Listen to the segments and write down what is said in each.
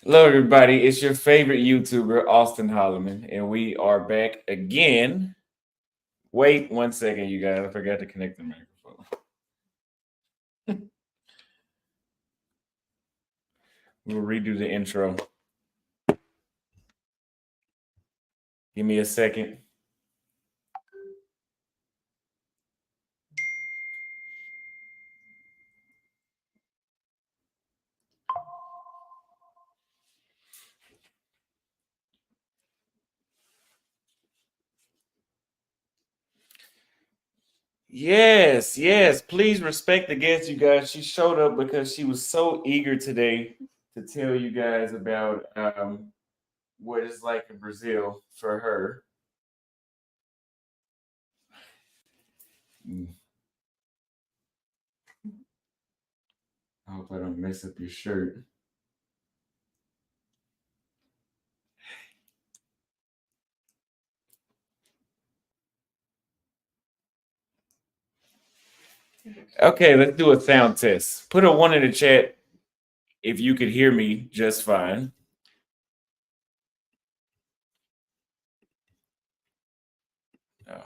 Hello, everybody. It's your favorite YouTuber, Austin Holloman, and we are back again. Wait 1 second, you guys. I forgot to connect the microphone. We'll redo the intro. Give me a second. Yes, yes. Please respect the guest, you guys. She showed up because she was so eager today to tell you guys about what it's like in Brazil for her. Mm, I hope I don't mess up your shirt. Okay, let's do a sound test. Put a one in the chat if you could hear me just fine. Oh.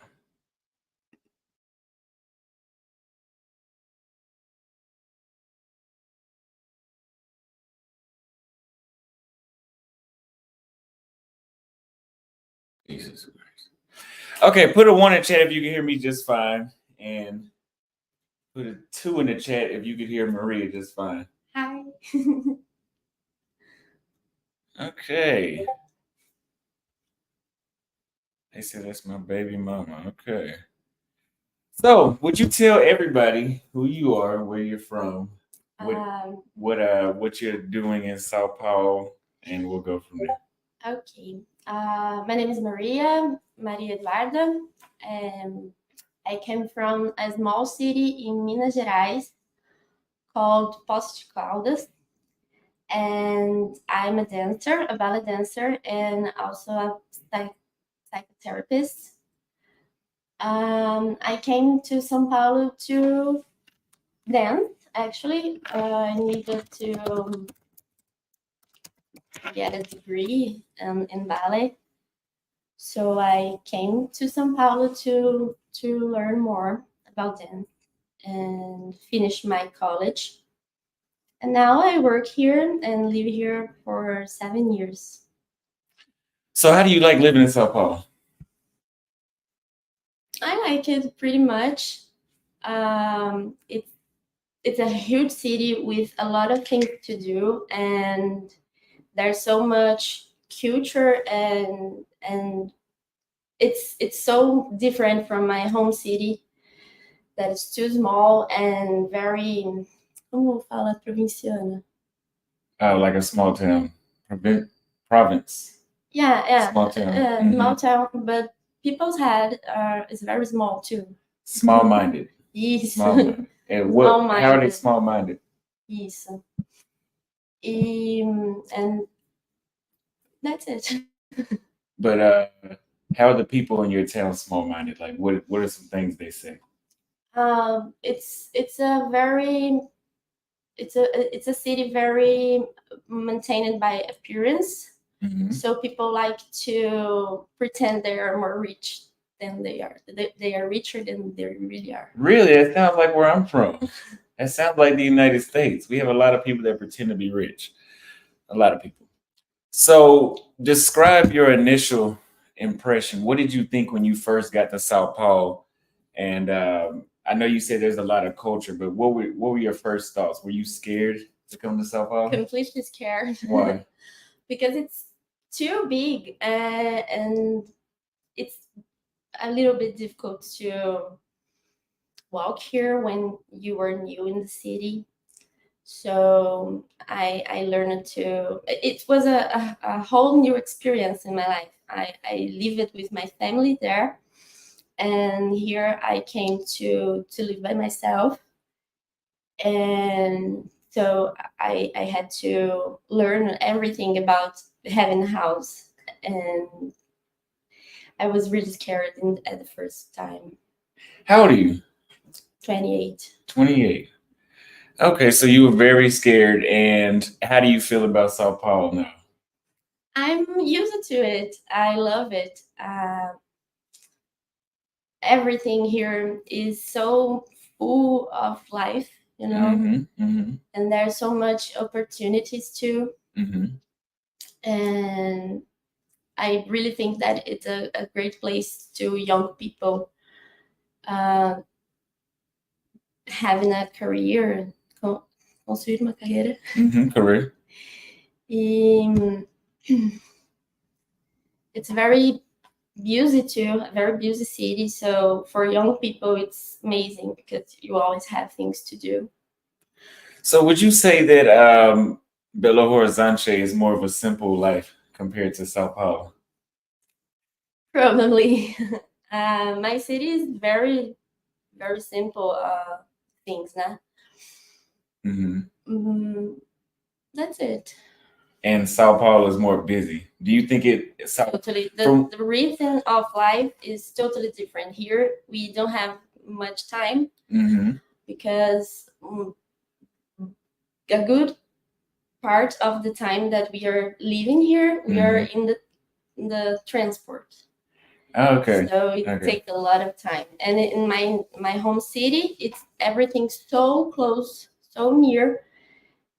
Jesus Christ. Okay, put a one in the chat if you can hear me just fine, and put a two in the chat if you could hear Maria just fine. Hi. Okay. They said that's my baby mama. Okay. So, would you tell everybody who you are, where you're from, what what you're doing in Sao Paulo, and we'll go from there. Okay. My name is Maria Eduarda. I came from a small city in Minas Gerais called Poços de Caldas, and I'm a dancer, a ballet dancer, and also a psychotherapist. I came to São Paulo to dance. Actually, I needed to get a degree in ballet. So I came to São Paulo to learn more about dance and finish my college. And now I work here and live here for 7 years. So, how do you like living in Sao Paulo? I like it pretty much. It's a huge city with a lot of things to do, and there's so much culture and it's so different from my home city that is too small and very, como fala provinciana? Like a small town, province. Yeah, Small town. small town, but people's head is very small too. Small minded. Yes. Small minded. And what? How are they small minded? Isso. And that's it. But how are the people in your town small minded? Like, what are some things they say? It's a very it's a city very maintained by appearance. Mm-hmm. So people like to pretend they are more rich than they are. They are richer than they really are. Really, it sounds like where I'm from. It sounds like the United States. We have a lot of people that pretend to be rich. A lot of people. So, describe your initial impression. What did you think when you first got to Sao Paulo? And I know you said there's a lot of culture, but what were your first thoughts? Were you scared to come to Sao Paulo? Completely scared. Why? Because it's too big and it's a little bit difficult to walk here when you were new in the city. So I learned to. It was a whole new experience in my life. I live it with my family there, and here I came to live by myself, and so I had to learn everything about having a house, and I was really scared at the first time. How old are you? 28. 28. Okay, so you were very scared. And how do you feel about Sao Paulo now? I'm used to it. I love it. Everything here is so full of life, you know, and there's so much opportunities too. And I really think that it's a great place to young people uh, having a career, construir uma carreira. Correct. E it's very busy too, a very busy city. So for young people, it's amazing because you always have things to do. So would you say that Belo Horizonte is more of a simple life compared to Sao Paulo? Probably. My city is very, very simple things, nah? That's it. And Sao Paulo is more busy. Do you think it? Totally. The rhythm of life is totally different. Here, we don't have much time because a good part of the time that we are living here, we are in the transport. Okay. So it takes a lot of time. And in my home city, it's everything so close, so near.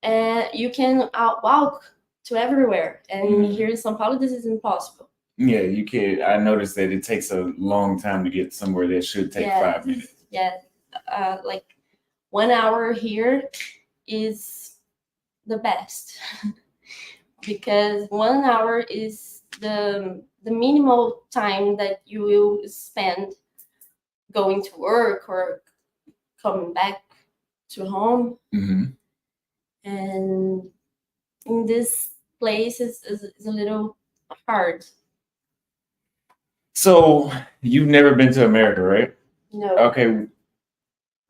You can walk to everywhere. And here in São Paulo, this is impossible. Yeah, you can. I noticed that it takes a long time to get somewhere that should take 5 minutes. Yeah, like 1 hour here is the best because 1 hour is the minimal time that you will spend going to work or coming back to home. And in this place is a little hard. So you've never been to America, right? No. Okay.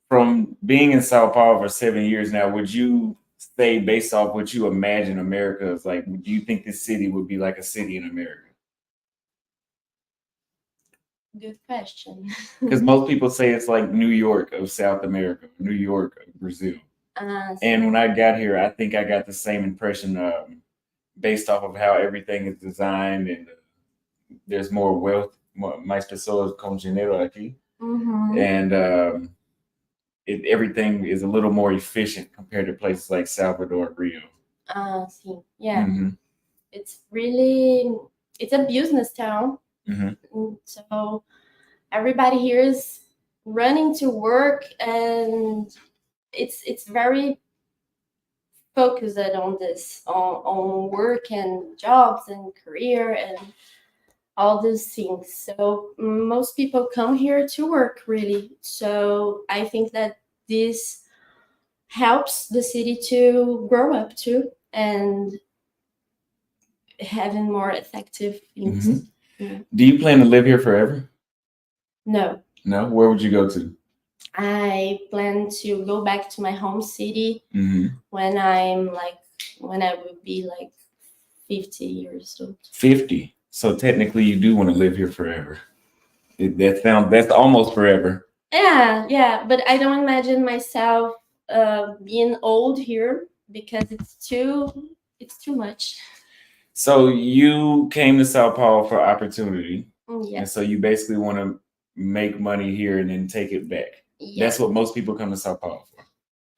From being in Sao Paulo for 7 years now, would you say, based off what you imagine America is like, do you think this city would be like a city in America? Good question. Because most people say it's like New York of South America, New York of Brazil. And when I got here, I think I got the same impression based off of how everything is designed and there's more wealth, mais pessoas com dinheiro aqui. And everything is a little more efficient compared to places like Salvador, Rio. See, yeah. It's really, it's a business town. So everybody here is running to work and it's very focused on this, on work and jobs and career and all these things. So most people come here to work, really. So I think that this helps the city to grow up too and having more effective things. Do you plan to live here forever? No. No? Where would you go to? I plan to go back to my home city when I will be like 50 years old. 50. So technically you do want to live here forever. That's almost forever. Yeah, but I don't imagine myself being old here because it's too much. So you came to Sao Paulo for opportunity. Yeah. And so you basically want to make money here and then take it back. Yeah. That's what most people come to Sao Paulo for.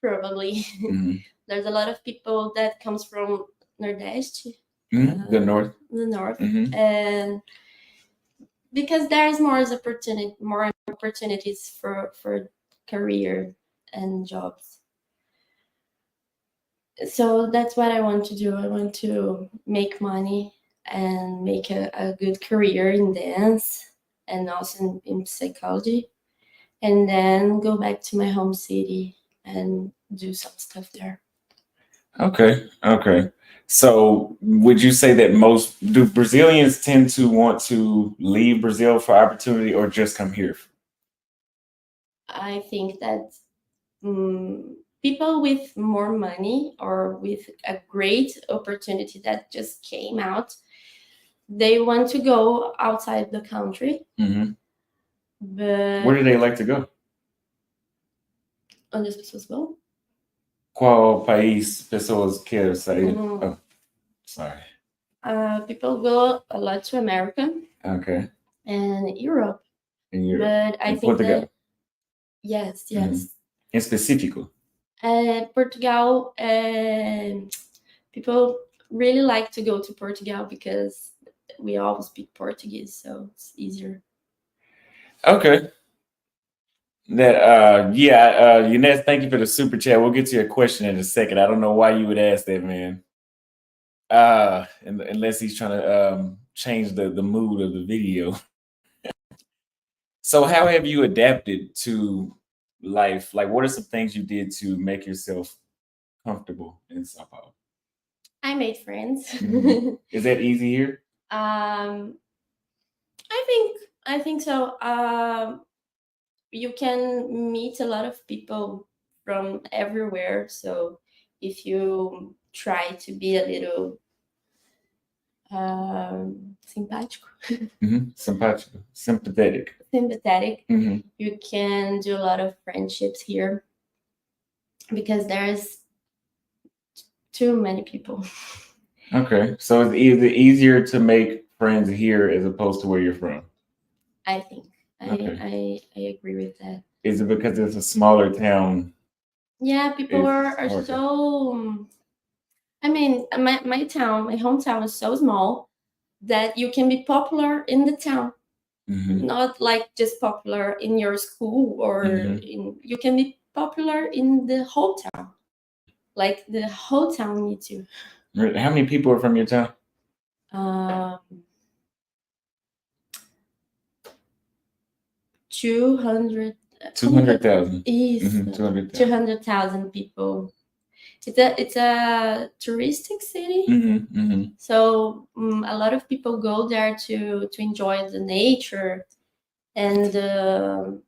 Probably. There's a lot of people that comes from Nordeste. The north. The north. And because there's more opportunities for career and jobs. So that's what I want to do. I want to make money and make a good career in dance and also in psychology, and then go back to my home city and do some stuff there. Okay. So would you say that do Brazilians tend to want to leave Brazil for opportunity or just come here? I think that people with more money or with a great opportunity that just came out, they want to go outside the country. But where do they like to go? Onde as pessoas vão? Qual país pessoas querem sair? Mm, Oh, sorry. People go a lot to America Okay. and Europe, In Europe. but I In think Portugal. that yes, Mhm. yes. Em específico. Portugal, people really like to go to Portugal because we all speak Portuguese, so it's easier. Okay. That Eunice, thank you for the super chat. We'll get to your question in a second. I don't know why you would ask that, man. Unless he's trying to change the mood of the video. So how have you adapted to life? Like what are some things you did to make yourself comfortable in Sao Paulo? I made friends. Mhm. Is that easy here? um, I think so. You can meet a lot of people from everywhere. So if you try to be a little simpático, Sympathetic. sympathetic, Mhm. you can do a lot of friendships here because there's too many people. Okay. So it's easier to make friends here as opposed to where you're from. I think Okay. I agree with that. Is it because it's a smaller town? Yeah, people are Okay. so. I mean, my town, my hometown is so small that you can be popular in the town, Mhm. not like just popular in your school or Mhm. you can be popular in the whole town. Like the whole town needs you. How many people are from your town? Um, 200. 200,000. Is 200,000. 200,000 people. It's a touristic city. So a lot of people go there to enjoy the nature and the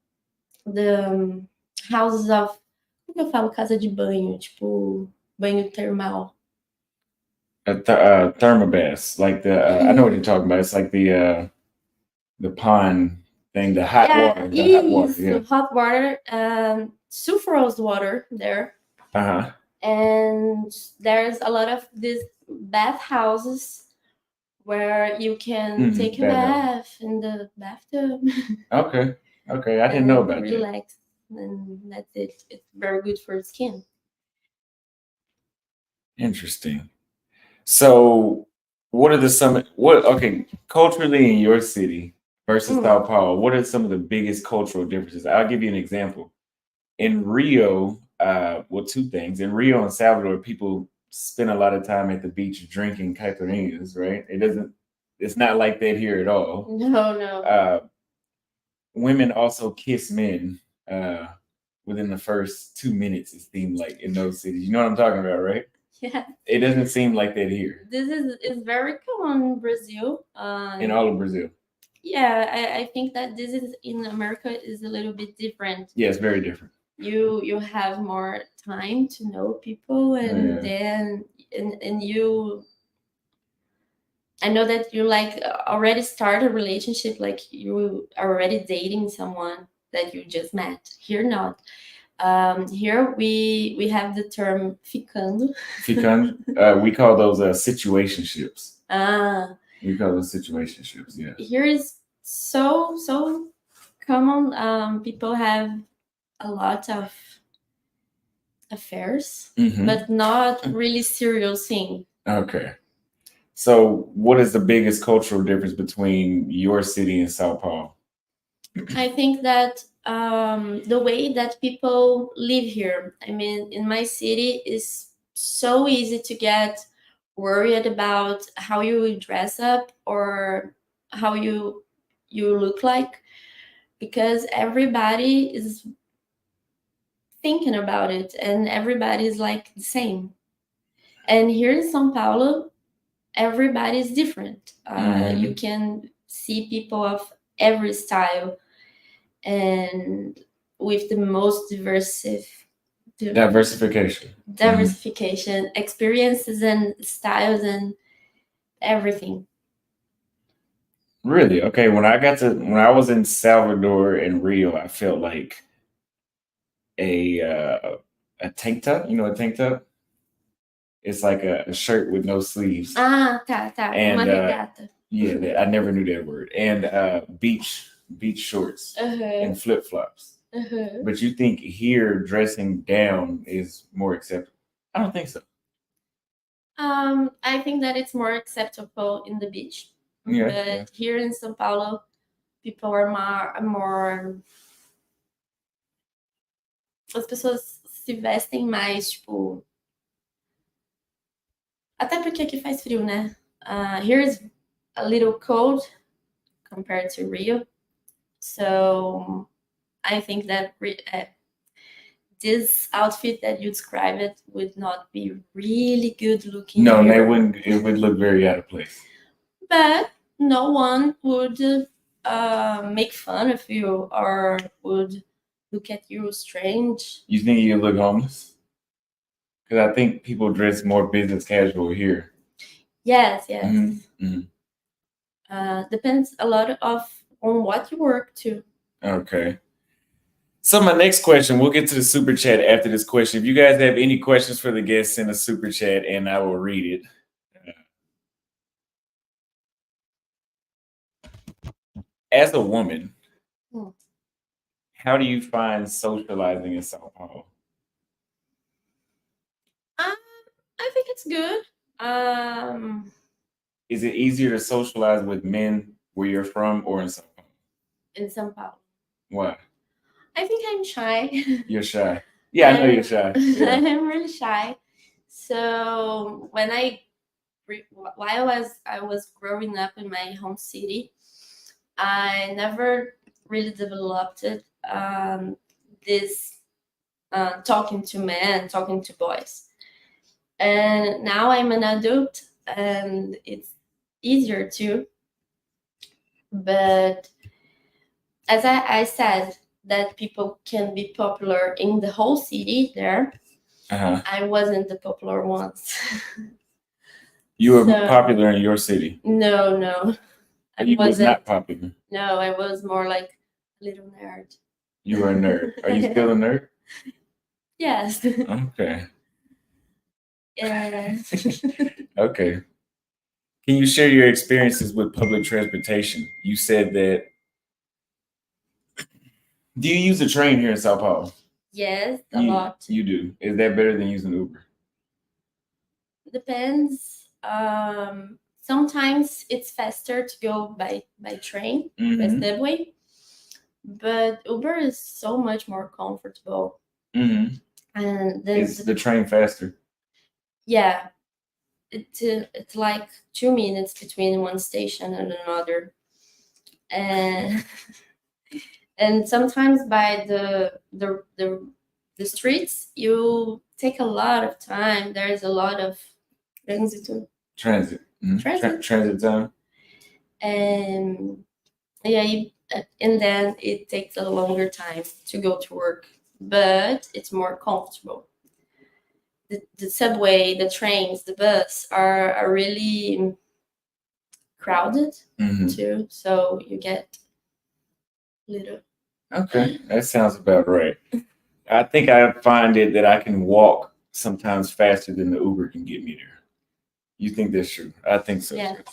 houses of. Como que eu falo casa de banho? Tipo, banho termal. Thermobas, like I know what you're talking about. It's like the pond thing, the hot water, yeah. Hot water, sulfurous water there. Uh-huh. And there's a lot of these bath houses where you can take a bath in the bathtub. Okay. Okay. I didn't know about that. Relax, and that's it. It's very good for skin. Interesting. So what are okay, culturally in your city versus Sao Paulo, what are some of the biggest cultural differences? I'll give you an example. In Rio, well, two things. In Rio and Salvador, people spend a lot of time at the beach drinking caipirinhas, right? It's not like that here at all. No. Women also kiss men within the first 2 minutes, it seemed like in those cities. You know what I'm talking about, right? Yeah. It doesn't seem like that here. This is very common in Brazil. In all of Brazil. Yeah, I think that this is in America is a little bit different. Yeah, it's very different. You have more time to know people, and then and you. I know that you like already start a relationship, like you are already dating someone that you just met. Here not. Here we have the term ficando. Ficando. We call those situationships. We call those situationships. Yeah. Here is so common. People have a lot of affairs, but not really serious thing. Okay. So, what is the biggest cultural difference between your city and Sao Paulo? I think that the way that people live here, I mean, in my city, is so easy to get worried about how you dress up or how you look like, because everybody is thinking about it and everybody is like the same. And here in São Paulo, everybody is different. You can see people of every style and with the most diversification, experiences and styles and everything. Really? Okay. When I was in Salvador and Rio, I felt like a a tank top. You know a tank top? It's like a shirt with no sleeves. Ah, tá, tá. And Uma regata. yeah, I never knew that word. And beach shorts and flip flops. But you think here dressing down is more acceptable? I don't think so. I think that it's more acceptable in the beach. Yeah, But yeah. here in São Paulo, people are more. As pessoas se vestem mais, tipo. Até porque aqui faz frio, né? Here is a little cold compared to Rio. So I think that this outfit that you described it would not be really good looking. No, here. they wouldn't. It would look very out of place. But no one would make fun of you or would look at you strange. You think you look homeless? Because I think people dress more business casual here. Yes. Depends a lot on what you work to. Okay. So my next question, we'll get to the super chat after this question. If you guys have any questions for the guests, send a super chat and I will read it. As a woman, how do you find socializing in Sao Paulo? I think it's good. Is it easier to socialize with men where you're from or in Sao Paulo? In São Paulo. Why? I think I'm shy. You're shy. Yeah, I know you're shy. Yeah. I'm really shy. So while I was growing up in my home city, I never really developed this talking to men, talking to boys. And now I'm an adult and it's easier too. But as I said, that people can be popular in the whole city there. I wasn't the popular ones. You were popular in your city? No. I was not popular. No, I was more like a little nerd. You were a nerd. Are you still a nerd? Yes. Okay. Yeah. Okay. Can you share your experiences with public transportation? You said that. Do you use a train here in Sao Paulo? Yes, a lot. You do. Is that better than using Uber? Depends. Sometimes it's faster to go by train, by subway, but Uber is so much more comfortable. And then is the train faster? Yeah, it's like 2 minutes between one station and another, and sometimes by the streets you take a lot of time. There's a lot of transit time, and and then it takes a longer time to go to work, but it's more comfortable. The subway, the trains, the bus are really crowded too, so you get little. Okay, that sounds about right. I think I find it that I can walk sometimes faster than the Uber can get me there. You think that's true? I think so. Yeah. Too.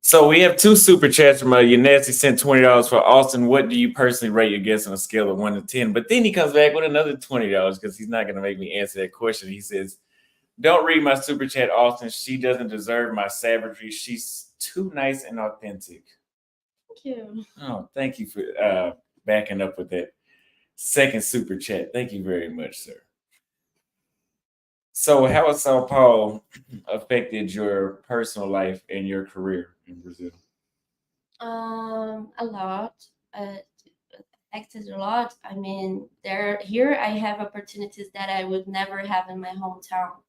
So we have 2 super chats from Yanesi sent $20 for Austin. What do you personally rate your guest on a scale of 1 to 10? But then he comes back with another $20 because he's not going to make me answer that question. He says, "Don't read my super chat, Austin. She doesn't deserve my savagery. She's too nice and authentic." Thank you. Oh, thank you for backing up with that second super chat. Thank you very much, sir. So, how has Sao Paulo affected your personal life and your career in Brazil? A lot. Affected a lot. I mean, here I have opportunities that I would never have in my hometown.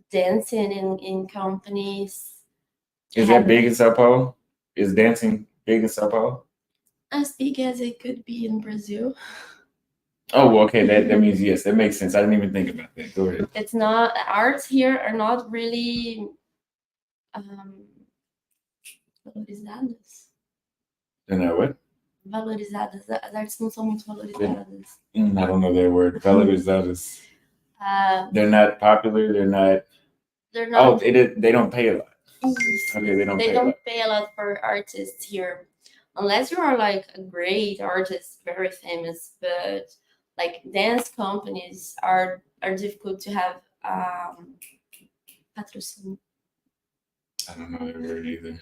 Dancing in companies. Is that big in Sao Paulo? Is dancing big in Sao Paulo? As big as it could be in Brazil. Oh, well, okay. That means yes. That makes sense. I didn't even think about that. Go ahead. It's not, arts here are not really They're not what? valorizadas. As artes não são muito valorizadas. I don't know that word. Valorizadas. They're not popular. They're not. They're Oh, not. they don't pay a lot. Okay, they don't pay a lot for artists here, unless you are like a great artist, very famous. But like dance companies are difficult to have patrocínio. I don't know that word either.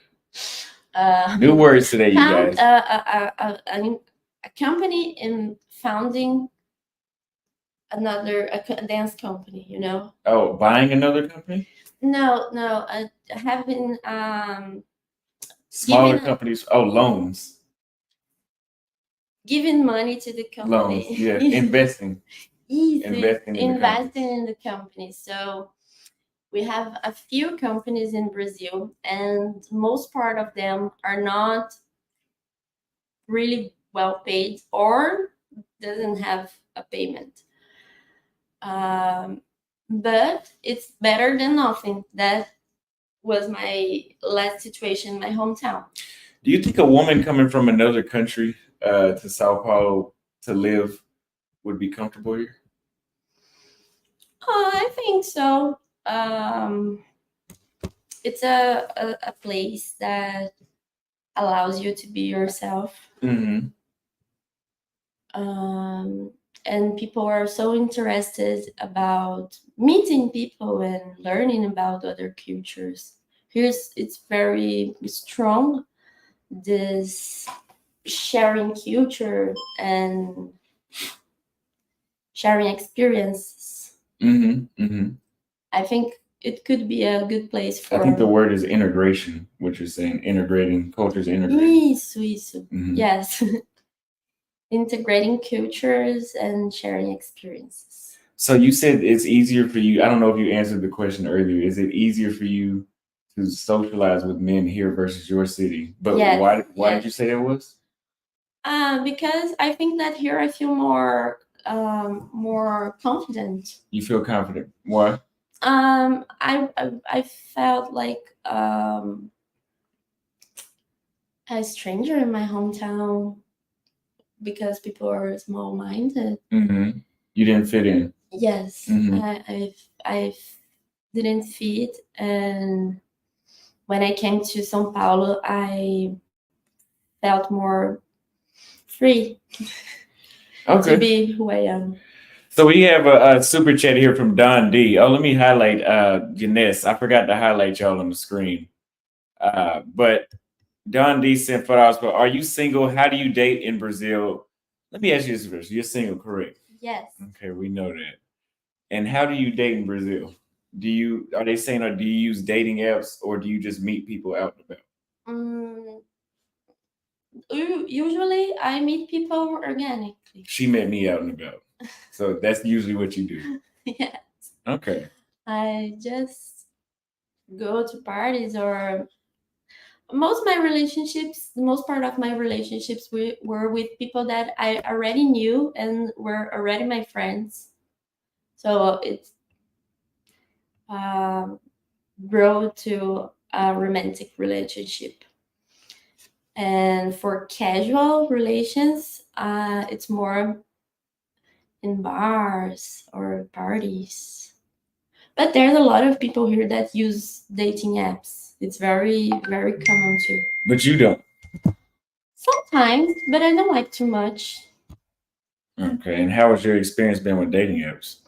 New words today, you guys. A company in founding a dance company, you know. Oh, buying another company? No, having smaller companies. Oh, loans. Giving money to the company. Loans, yeah, investing. Investing in the company. So we have a few companies in Brazil, and most part of them are not really well paid or doesn't have a payment. But it's better than nothing. That was my last situation in my hometown. Do you think a woman coming from another country to Sao Paulo to live would be comfortable here? I think so. It's a place that allows you to be yourself. Mm-hmm. And people are so interested about meeting people and learning about other cultures. It's very strong, this sharing culture and sharing experiences. Mm-hmm. Mm-hmm. I think it could be a good place for. I think the word is integration, what you're saying, integrating cultures, integrating. Mm-hmm. Yes. Integrating cultures and sharing experiences. So you said it's easier for you. I don't know if you answered the question earlier. Is it easier for you to socialize with men here versus your city? But yes, why did you say that was? Because I think that here I feel more confident. You feel confident. Why? I felt like a stranger in my hometown because people are small-minded. Mm-hmm. You didn't fit in. Yes, mm-hmm. I didn't fit, and when I came to São Paulo, I felt more free. Okay. To be who I am. So we have a super chat here from Don D. Oh, let me highlight Janess. I forgot to highlight y'all on the screen. But Don D sent $4. But are you single? How do you date in Brazil? Let me ask you this first. You're single, correct? Yes. Okay, we know that. And how do you date in Brazil? Are they saying, or do you use dating apps, or do you just meet people out and about? Usually I meet people organically. She met me out and about. So that's usually what you do. Yes. Okay. I just go to parties, or most part of my relationships were with people that I already knew and were already my friends. So it's grow to a romantic relationship. And for casual relations, it's more in bars or parties. But there's a lot of people here that use dating apps. It's very, very common too. But you don't? Sometimes, but I don't like too much. Okay, and how has your experience been with dating apps?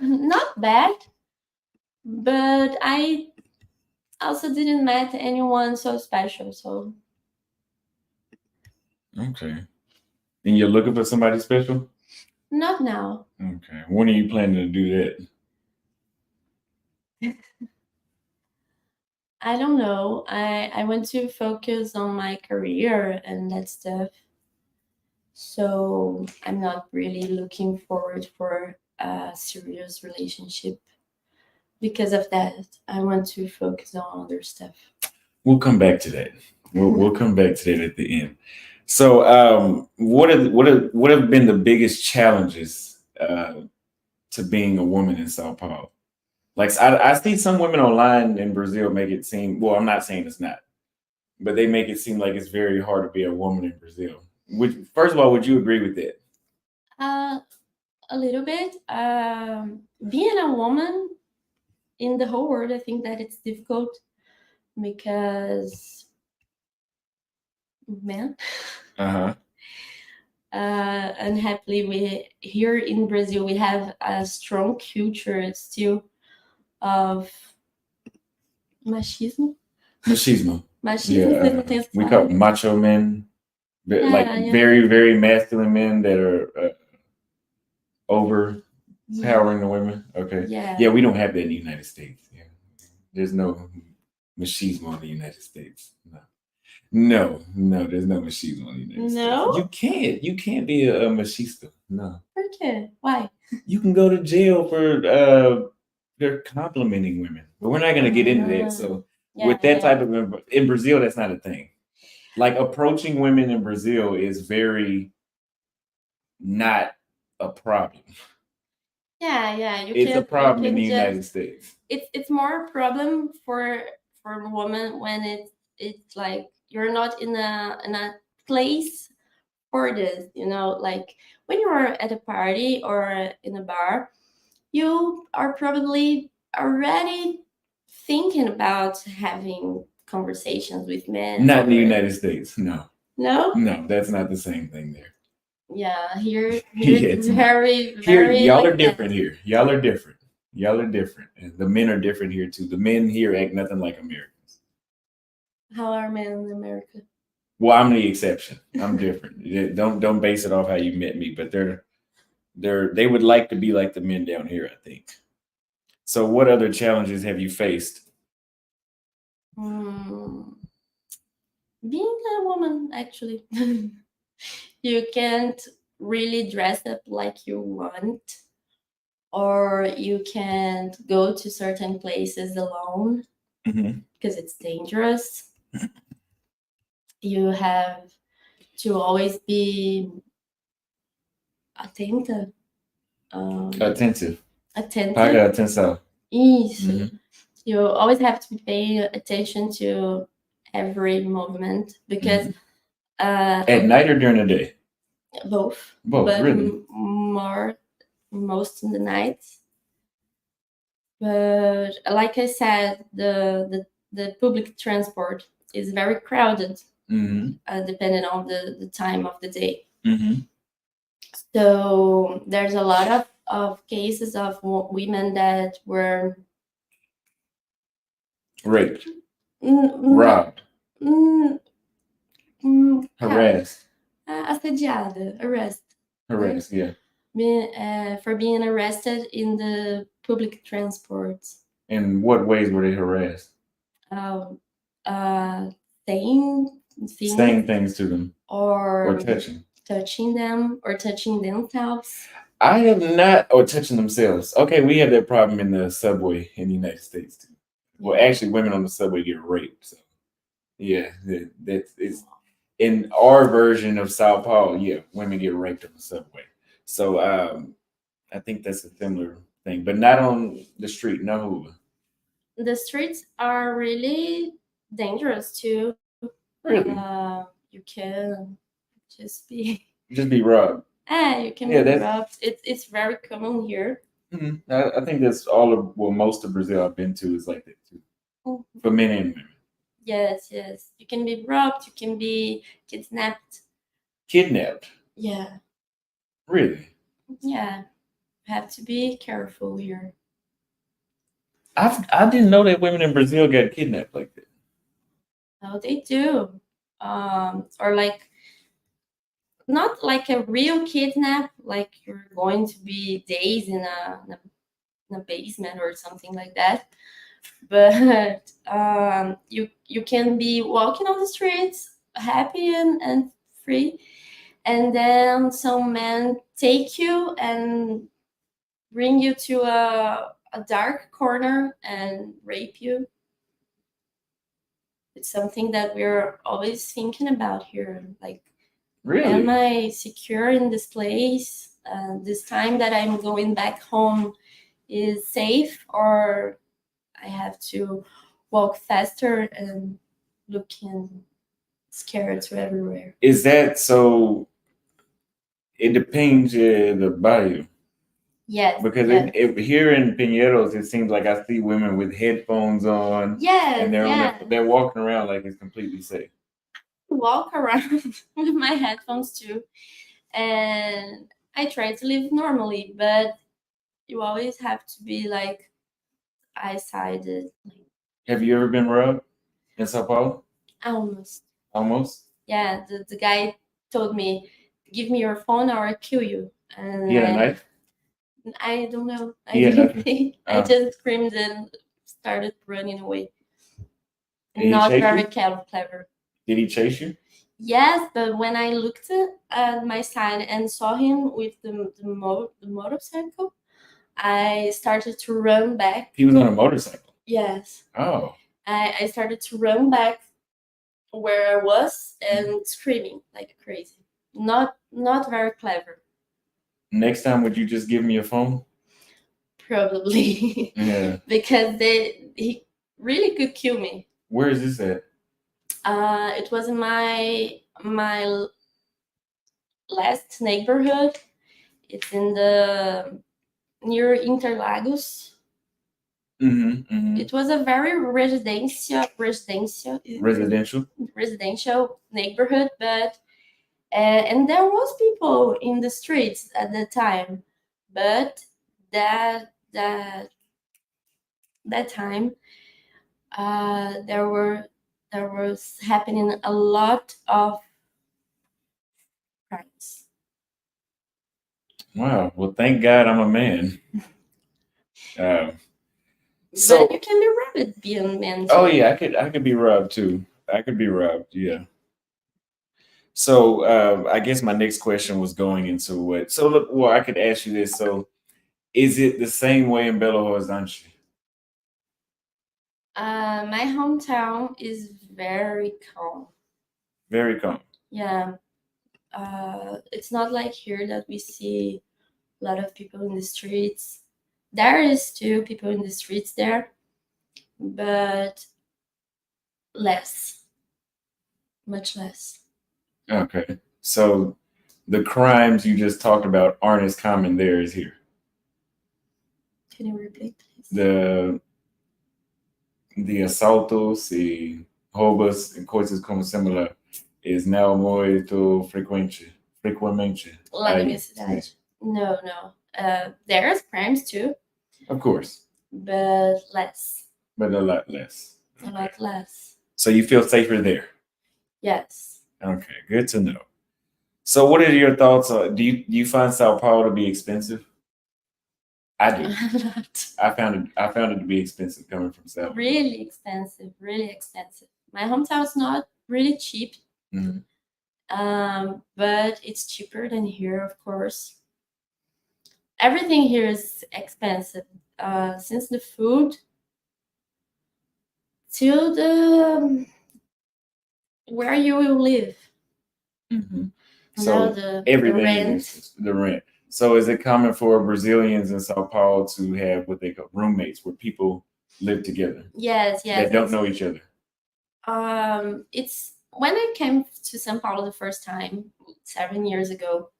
Not bad, but I also didn't meet anyone so special, so. Okay. And you're looking for somebody special? Not now. Okay. When are you planning to do that? I don't know. I want to focus on my career and that stuff. So I'm not really looking forward for a serious relationship. Because of that, I want to focus on other stuff. We'll come back to that. We'll come back to that at the end. So, what have been the biggest challenges to being a woman in Sao Paulo? Like I see some women online in Brazil make it seem. Well, I'm not saying it's not, but they make it seem like it's very hard to be a woman in Brazil. First of all, would you agree with that? Uh, a little bit. Being a woman in the whole world, I think that it's difficult because men. Uh-huh. Unhappily, we here in Brazil we have a strong culture still of machismo. Machismo. Machismo, vocês não têm essa We call palavra? macho men, like Yeah. very, very masculine men that are overpowering Yeah. the women. Okay. Yeah. Yeah, we don't have that in the United States. Yeah. There's no machismo in the United States. No, there's no machismo in the United No? States. You can't be a machista. No. Por quê? Why? You can go to jail for they're complimenting women. But we're not gonna get into that. So with that type of in Brazil, that's not a thing. Like approaching women in Brazil is very not a problem. Yeah. It's a problem in the United States. It's more a problem for a woman when it's like you're not in a place for this, like when you're at a party or in a bar, you are probably already thinking about having conversations with men. Not in the United States, no. No? No, that's not the same thing there. Yeah, here it's very, here, very y'all like are different here. Y'all are different. Y'all are different. And the men are different here too. The men here act nothing like Americans. How are men in America? Well, I'm the exception. I'm different. Don't base it off how you met me, but they would like to be like the men down here, I think. So what other challenges have you faced? Being a woman, actually. You can't really dress up like you want, or you can't go to certain places alone because it's dangerous. You have to always be attentive. Attentive. Paga atenção. Isso. You always have to be paying attention to every movement because at night or during the day? Both. But really? Most in the night. But like I said, the public transport is very crowded, depending on the time of the day. So there's a lot of cases of women that were raped, robbed, harassed. Assediada, Harassed, yeah. For being arrested in the public transport. In what ways were they harassed? Saying things to them, or touching them, or touching themselves. I have not, or touching themselves. Okay, we have that problem in the subway in the United States too. Well, actually, women on the subway get raped. So, yeah, that's in our version of São Paulo. Yeah, women get raped on the subway. So, I think that's a similar thing, but not on the street. No. The streets are really dangerous too. Really? You can just be robbed. You can be robbed. It's very common here. I think that's most of Brazil I've been to is like that too. For men and women. Yes. You can be robbed. You can be kidnapped. Yeah. Really? Yeah. Have to be careful here. I didn't know that women in Brazil got kidnapped like that. No, they do. Or like, not like a real kidnap, like you're going to be days in a basement or something like that. But you can be walking on the streets happy and free, and then some men take you and bring you to a dark corner and rape you. It's something that we're always thinking about here. Like, really? Am I secure in this place? This time that I'm going back home is safe, or I have to walk faster and looking scared to everywhere. Is that so? It depends the bayou Yes. because yes. here in Pineros, it seems like I see women with headphones on Yes, and they're on yes. they're walking around like it's completely safe. Walk around with my headphones too, and I try to live normally, but you always have to be like eye-sided. Have you ever been robbed in Sao Paulo? Almost. Almost. Yeah, the guy told me, "Give me your phone or I kill you." And He had a knife. I don't know. I He had didn't nothing? think. I Oh. just screamed and started running away. Did he Not chase very you? clever. Did he chase you? Yes, but when I looked at my side and saw him with the motorcycle, I started to run back. He was on a motorcycle. Yes. Oh. I started to run back where I was and screaming like crazy. Not very clever. Next time, would you just give me your phone? Probably. Yeah. Because he really could kill me. Where is this at? It was in my last neighborhood. It's in the near Interlagos. It was a very residential neighborhood, but and there was people in the streets at the time, but that time there was happening a lot of crimes. Wow. Well, thank God I'm a man. So but you can be robbed being men too. Oh yeah, I could be robbed too. I could be robbed. Yeah. So I guess my next question was going into what. So look, well, I could ask you this. So, is it the same way in Belo Horizonte? My hometown is very calm. Very calm. Yeah. It's not like here that we see a lot of people in the streets. There is still people in the streets there, but less, much less. Okay. So the crimes you just talked about aren't as common there as here. Can you repeat, please? The assaltos y roubos em coisas como similar is now muito frequentemente. Lá na minha cidade. No. There's crimes too. Of course. But less. But a lot less. A lot less. So you feel safer there? Yes. Okay, good to know. So what are your thoughts on, do you find Sao Paulo to be expensive? I do. I found it to be expensive coming from Sao Paulo. Really expensive. My hometown is not really cheap. But it's cheaper than here, of course. Everything here is expensive. Since the food to the where you will live. So everything is the rent. So is it common for Brazilians in Sao Paulo to have what they call roommates, where people live together? Yes. That don't know each other. It's when I came to São Paulo the first time 7 years ago.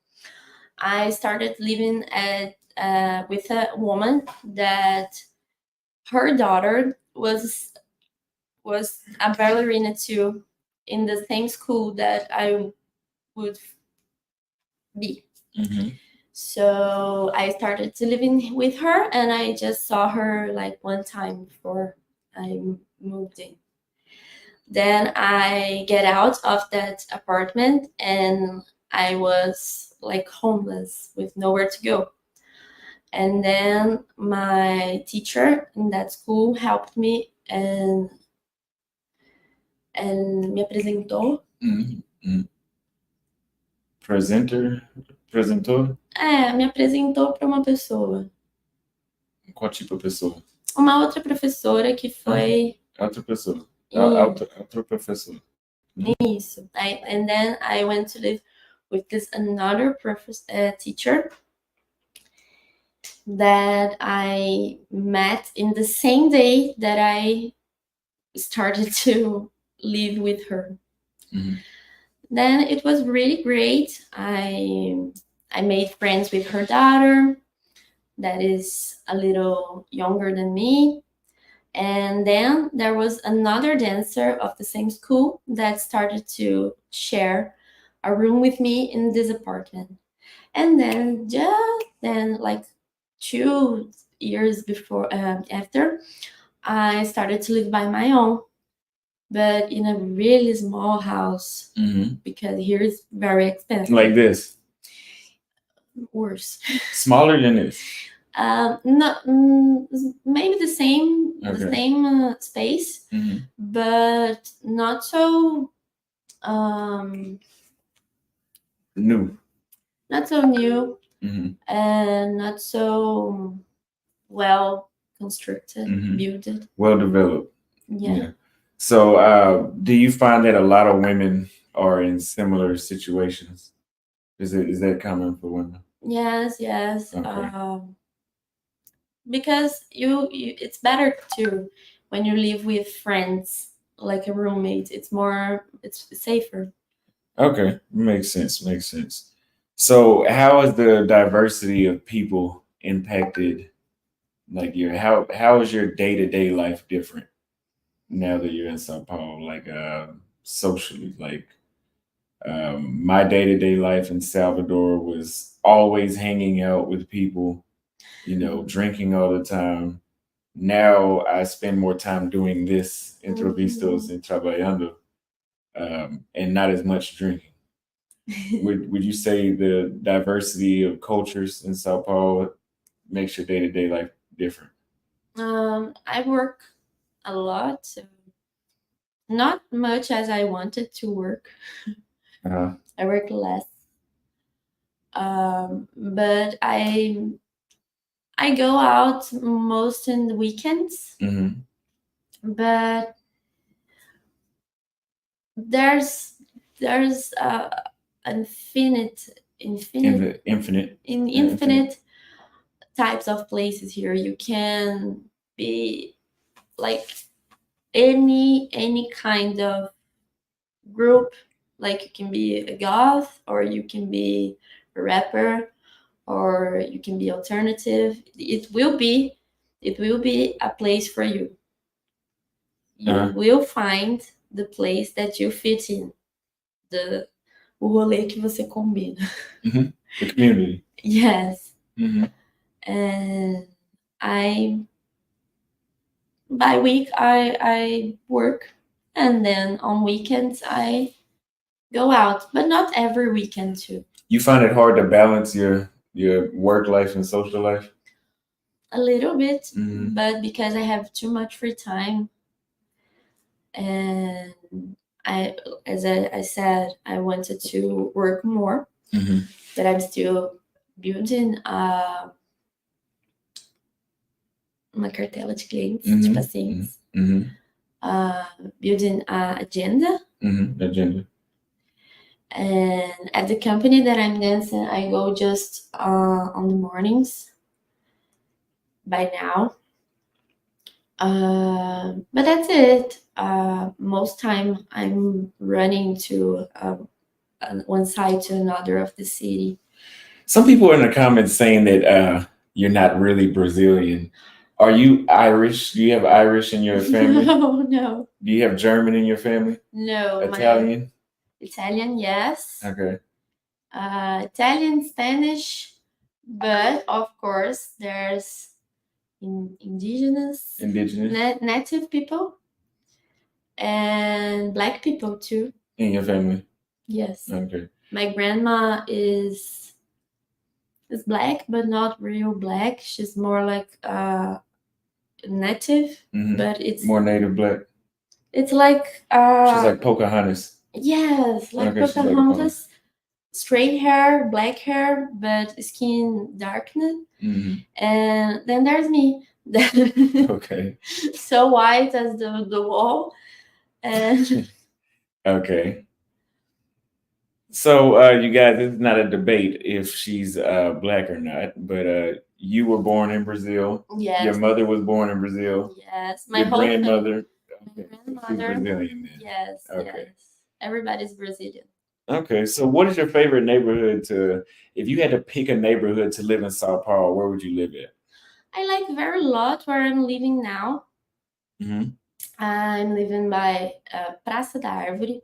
I started living with a woman that her daughter was a ballerina too, in the same school that I would be. So I started to live with her, and I just saw her like one time before I moved in. Then I get out of that apartment, and I was like homeless with nowhere to go. And then my teacher in that school helped me and me apresentou. Apresentou? Me apresentou para uma pessoa. Qual tipo de pessoa? Uma outra professora que foi. Outra pessoa. Outra professora. Isso. And then I went to live with this another teacher that I met in the same day that I started to live with her. Mhm. Then it was really great. I made friends with her daughter, that is a little younger than me. And then there was another dancer of the same school that started to share a room with me in this apartment. And then just then, like 2 years before after, I started to live by my own, but in a really small house Mhm. because here is very expensive. Like this, Worse. smaller than this. No, maybe the same Okay. space, Mhm. but not so um New. not so new Mhm. and not so well constructed, Mhm. built. Well developed. Yeah. Yeah. So, do you find that a lot of women are in similar situations? Is that common for women? Yes, yes. Okay. Because it's better to when you live with friends, like a roommate. It's safer. Okay. Makes sense. Makes sense. So, how has the diversity of people impacted like your how is your day-to-day life different now that you're in Sao Paulo? Like socially, like my day-to-day life in Salvador was always hanging out with people, drinking all the time. Now I spend more time doing this, entrevistos and trabajando, and not as much drinking. Would you say the diversity of cultures in Sao Paulo makes your day to day life different? I work a lot, so not much as I wanted to work. Uh-huh. I work less, but I go out most in the weekends. Mm-hmm. But there's infinite Infinite. infinite types of places here. You can be like any kind of group. Like you can be a goth, or you can be a rapper, or you can be alternative. It will be a place for you. You Uh-huh. will find the place that you fit in, o rolê que você combina. Mm-hmm. The community. Yes. Mm-hmm. And I by week I work, and then on weekends I go out, but not every weekend too. You find it hard to balance your work life and social life? A little bit, Mm-hmm. but because I have too much free time, and I said, I wanted to work more, Mm-hmm. but I'm still building uma cartela de clientes, de Mm-hmm. pacientes, Mm-hmm. building a agenda. Mm-hmm. Agenda. And at the company that I'm dancing, I go just on the mornings by now. But that's it. Most time I'm running to one side to another of the city. Some people in the comments saying that you're not really Brazilian. Are you Irish? Do you have Irish in your family? No. Do you have German in your family? No. Italian? Italian, yes. Okay. Italian, Spanish, but of course there's indigenous, native people, and black people too. In your family? Yes. Okay. My grandma is black, but not real black. She's more like native, but it's more native black. It's like she's like Pocahontas. Yes, like Okay, she's like Pocahontas. Straight hair, black hair, but skin darkened. Mm-hmm. And then there's me. Okay. So white as the wall. And Okay. So you guys, this is not a debate if she's black or not, but you were born in Brazil. yes, Your mother was born in Brazil. yes, Your grandmother Okay. My So she's grandmother. Brazilian then. Yes, Okay. yes. Everybody's Brazilian. Okay. So what is your favorite neighborhood to, if you had to pick a neighborhood to live in Sao Paulo, where would you live at? I like very lot where I'm living now. Mm-hmm. I'm living by Praça da Árvore.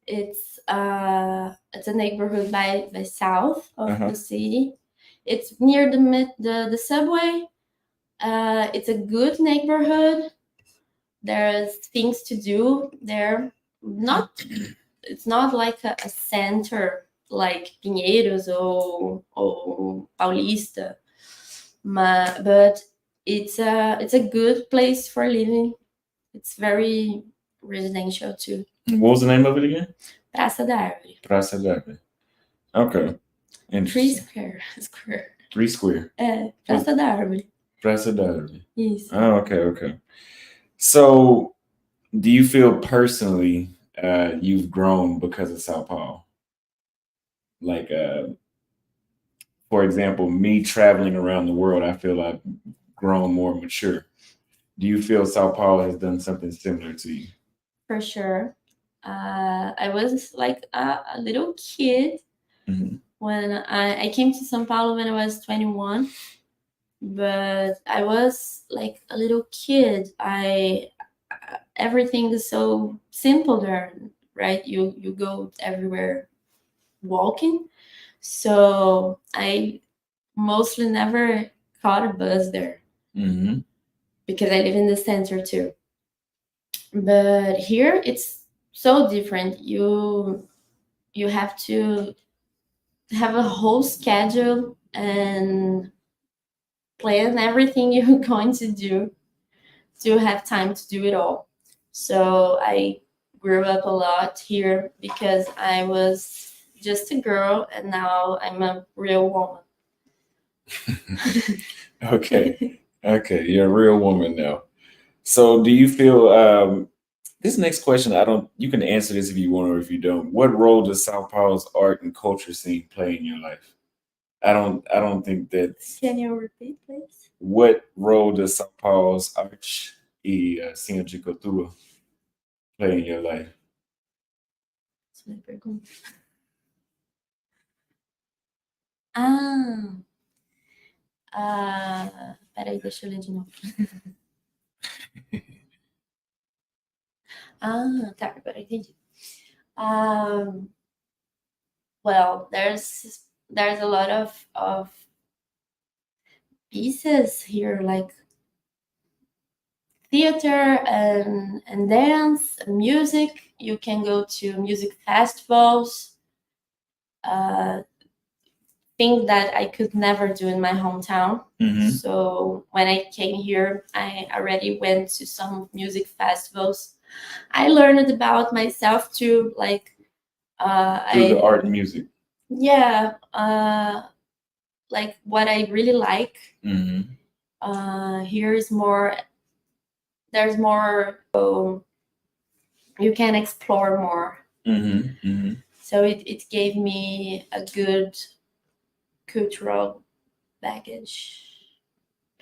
It's a neighborhood by south of Uh-huh. the city. It's near the subway. It's a good neighborhood. There's things to do there. Not It's not like a center like Pinheiros or Paulista, but it's a good place for living. It's very residential too. What was the name of it again? Praça da Árvore. Praça da Árvore. Okay. Three Interesting. square. 3 square. Praça da Árvore. Praça da Árvore. Yes. Oh, okay, okay. So, do you feel personally you've grown because of Sao Paulo? Like, for example, me traveling around the world, I feel I've grown more mature. Do you feel Sao Paulo has done something similar to you? For sure. I was like a little kid Mhm. when I came to São Paulo when I was 21, but I was like a little kid. Everything is so simple there, right? You go everywhere walking, so I mostly never caught a bus there Mhm. because I live in the center too. But here it's so different. You have to have a whole schedule and plan everything you're going to do to have time to do it all. So I grew up a lot here because I was just a girl and now I'm a real woman. Okay. Okay, you're a real woman now. So, do you feel this next question, I don't, you can answer this if you want or if you don't. What role does Sao Paulo's art and culture scene play in your life? I don't think that's, Can you repeat, please? what role does Sao Paulo's arte e cena de cultura play in your life? Essa é a pergunta. Ah, peraí, deixa eu ler de novo. Tá, agora eu entendi. Well, there's a lot of pieces here, like theater and dance and music. You can go to music festivals, uh, things that I could never do in my hometown. Mhm. So when I came here, I already went to some music festivals. I learned about myself too, like Through the art and music. yeah, like what I really like. Mhm. Here is more. There's more. So you can explore more. Mhm. Mhm. So it gave me a good cultural baggage.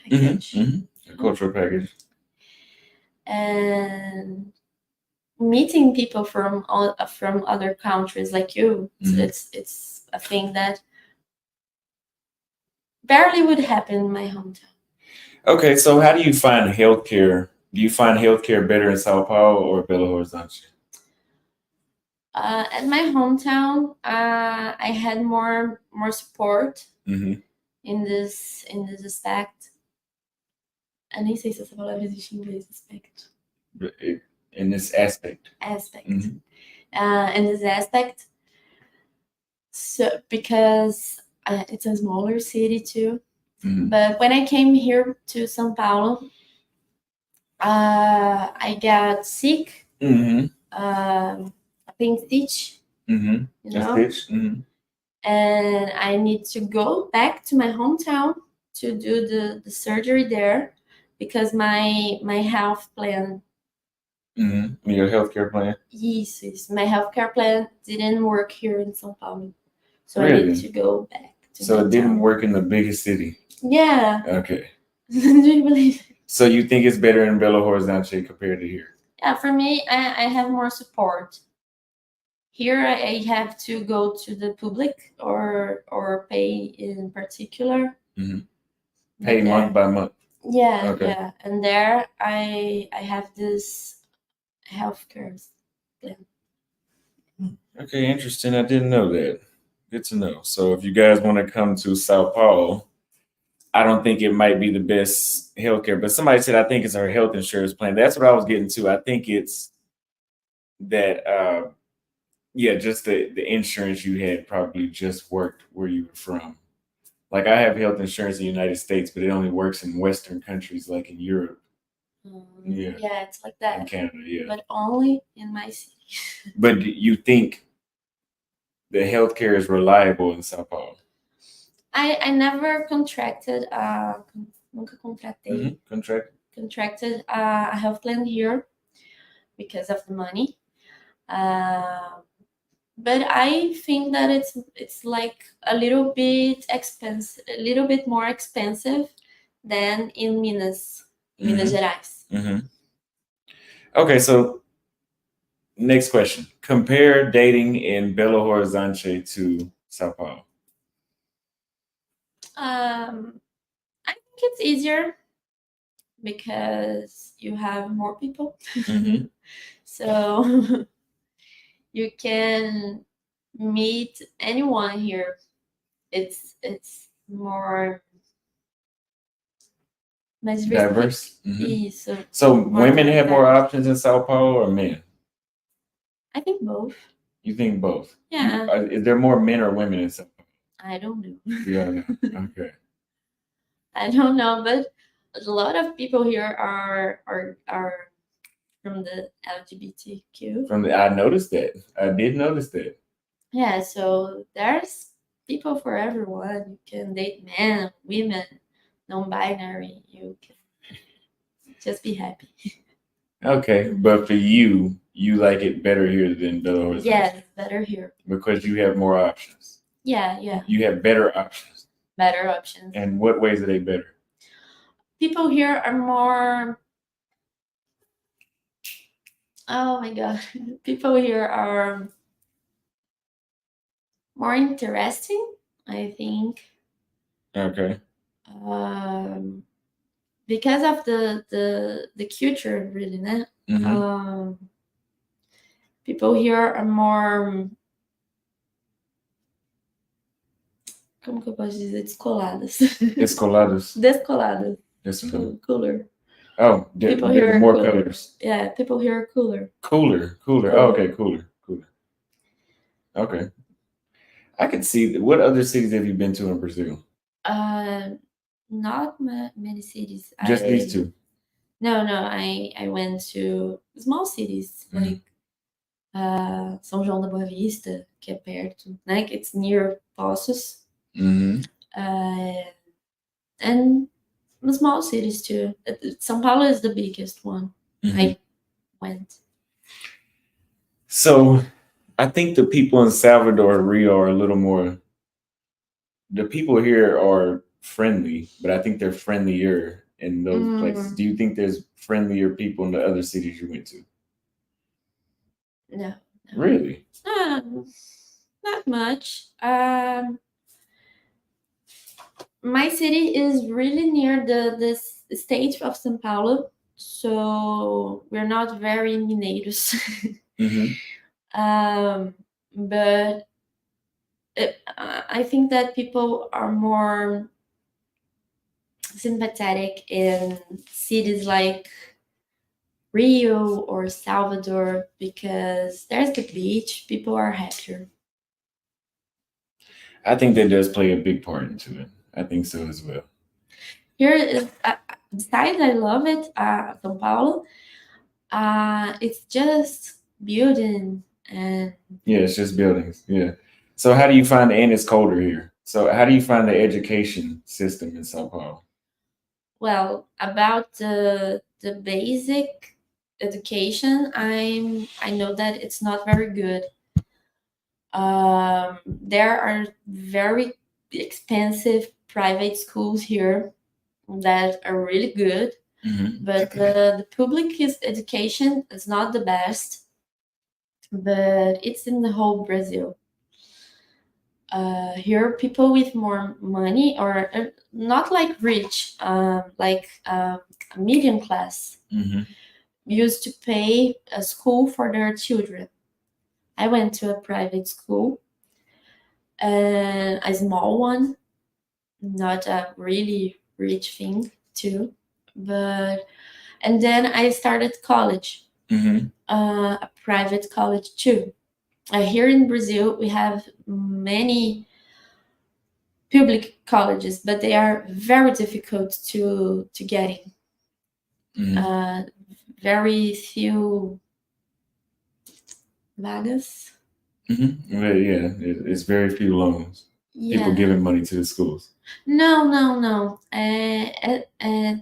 Mhm. Mhm. A cultural package. And meeting people from other countries like you, Mhm. it's a thing that barely would happen in my hometown. Okay, so how do you find healthcare? Do you find healthcare better in Sao Paulo or Belo Horizonte? At my hometown, I had more support Mhm. in this aspect. Eu nem sei se essa palavra existe em inglês, aspect. In this aspect. Aspect. Mhm. In this aspect, so because it's a smaller city too. Mhm. But when I came here to São Paulo, I got sick. Mhm. Appendicitis, Mhm. you That's know, pitch. Mhm. and I need to go back to my hometown to do the surgery there because my health plan, Mhm. Your healthcare plan. yes, my healthcare plan didn't work here in São Paulo, so I need Really? to go back to So my it didn't town. work in the biggest city. Yeah. Okay. Do you believe it? So you think it's better in Belo Horizonte compared to here? Yeah, for me, I have more support. Here I have to go to the public or pay in particular. Hmm. But Pay there, month by month. yeah, Okay. yeah. And there I have this healthcare plan. Okay, interesting. I didn't know that. Good to know. So if you guys want to come to Sao Paulo, I don't think it might be the best healthcare, but somebody said I think it's our health insurance plan. That's what I was getting to. I think it's that yeah, just the insurance you had probably just worked where you were from. Like I have health insurance in the United States, but it only works in Western countries like in Europe. Yeah. Yeah, it's like In that. Canada, yeah. But only in my city. But do you think the healthcare is reliable in Sao Paulo? I never contracted nunca contratei Contract. contracted a health plan here because of the money. But I think that it's like a little bit expensive, a little bit more expensive than in Minas Gerais. Okay, so next question. Compare dating in Belo Horizonte to Sao Paulo. I think it's easier because you have more people. So you can meet anyone here. It's more mais Diverse. Isso. So More women have more diverse. options in Sao Paulo or men? I think both. You think both? Yeah. Is there more men or women in Sao Paulo? I don't know. You don't know. Okay. I don't know, but a lot of people here are from the LGBTQ. I noticed that. I did notice that. Yeah, so there's people for everyone. You can date men, women, non-binary. You can just be happy. Okay, but for you, you like it better here than Belo Horizonte. Yes, better here. Because you have more options. Yeah, yeah. You have better options. Better options. And what ways are they better? People here are more. Oh my god, people here are more interesting, I think. Okay. Because of the culture, really, né? People here are more. Como que eu posso dizer? Descoladas. Descolados. Descoladas. Cooler. Oh, people here are more cooler. colors. Yeah, people here are cooler. Cooler. Oh, okay, cooler. Okay. I can see. What other cities have you been to in Brazil? Not many cities. Just these two. No. I went to small cities like São João da Boa Vista, que é perto, né? It's near Poços. And small cities too. São Paulo is the biggest one. I went. So, I think the people in Salvador, Rio, are a little more. The people here are friendly, but I think they're friendlier in those places. Do you think there's friendlier people in the other cities you went to? No. Really? Not much. My city is really near the state of São Paulo, so we're not very mineiros. But I think that people are more sympathetic in cities like Rio or Salvador because there's the beach. People are happier. I think that does play a big part into it. I think so as well. Here is besides I love it, São Paulo. It's just building and yeah, it's just buildings. Yeah. So how do you find and it's colder here? So how do you find the education system in São Paulo? Well, about the basic education, I know that it's not very good. There are very expensive private schools here that are really good. But the public education is not the best, but it's in the whole Brazil. Here, people with more money, or not like rich, like medium class, used to pay a school for their children. I went to a private school, and a small one, not a really rich thing too, but and then I started college, a private college too. Here in Brazil, we have many public colleges, but they are very difficult to get in. Very few vagas. Well, yeah, it's very few loans. Yeah. People giving money to the schools. No.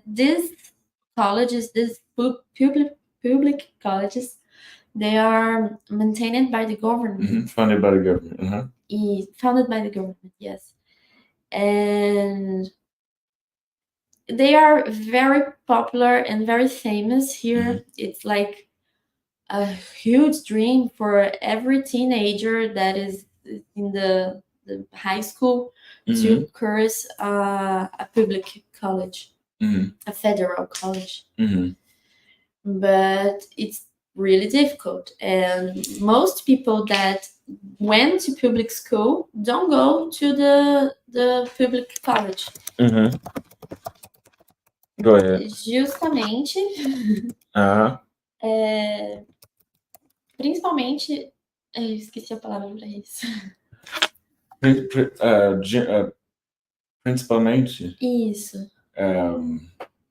These colleges, these public colleges, they are maintained by the government. Funded by the government. Funded by the government, yes. And they are very popular and very famous here. It's like a huge dream for every teenager that is in the high school to course a public college, a federal college. But it's really difficult, and most people that went to public school don't go to the public college. Go ahead. Justamente. Principalmente. Eu esqueci a palavra para isso. Principalmente. Isso.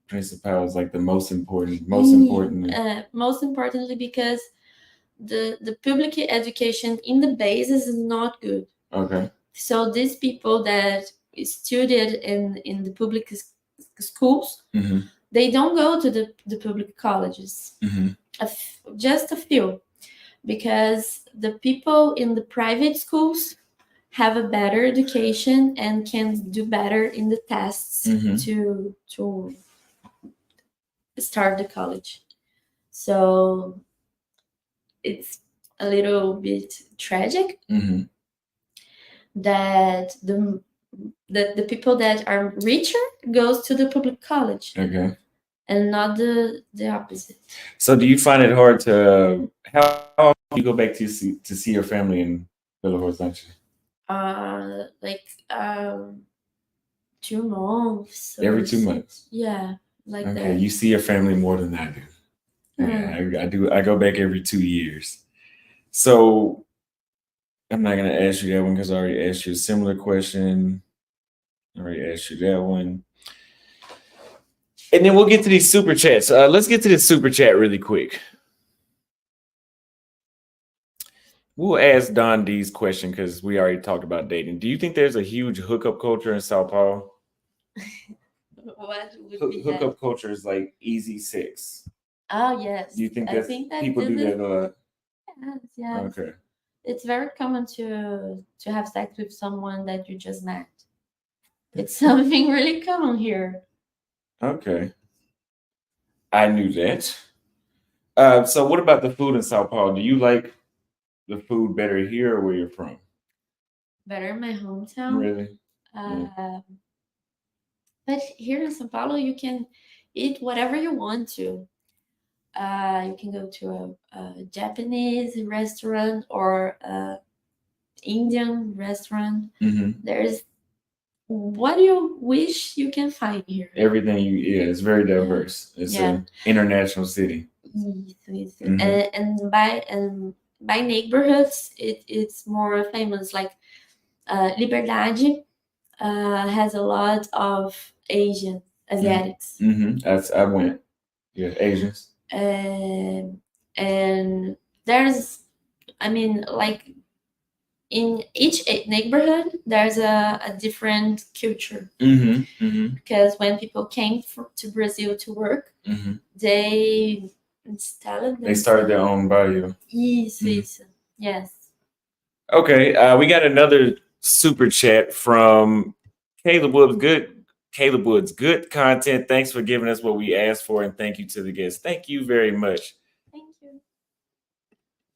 Principal is like the most important. Most importantly, because the public education in the basis is not good. Okay. So these people that studied in the public schools, they don't go to the public colleges. Just a few, because the people in the private schools have a better education and can do better in the tests to start the college. So it's a little bit tragic that the people that are richer goes to the public college. Okay. And not the opposite. So do you find it hard to how often do you go back to see your family in Belo Horizonte? Like 2 months. Every 2 months. Yeah, like that. Okay, you see your family more than I do. Yeah, I do. I go back every 2 years. So I'm not gonna ask you that one because I already asked you a similar question. I already asked you that one. And then we'll get to these super chats. Let's get to this super chat really quick. We'll ask Don D's question because we already talked about dating. Do you think there's a huge hookup culture in São Paulo? What would be hookup culture is like easy sex. Oh, yes. Do you think that people do that a lot? Yes. Okay. It's very common to have sex with someone that you just met. It's something really common here. Okay. I knew that. So what about the food in São Paulo? Do you like the food better here or where you're from? Better in my hometown. Really? But here in São Paulo, you can eat whatever you want to. You can go to a Japanese restaurant or Indian restaurant. There's what you wish you can find here. Everything it's very diverse. It's an international city. And by neighborhoods, it's more famous. Like Liberdade has a lot of Asiatics. I went. Yeah, Asians. And there's, like in each neighborhood, there's a different culture. Because when people came to Brazil to work, they started their own barrio. Yes. Okay, we got another super chat from Caleb Woods. Good Caleb Woods, good content. Thanks for giving us what we asked for, and thank you to the guests. Thank you very much. Thank you.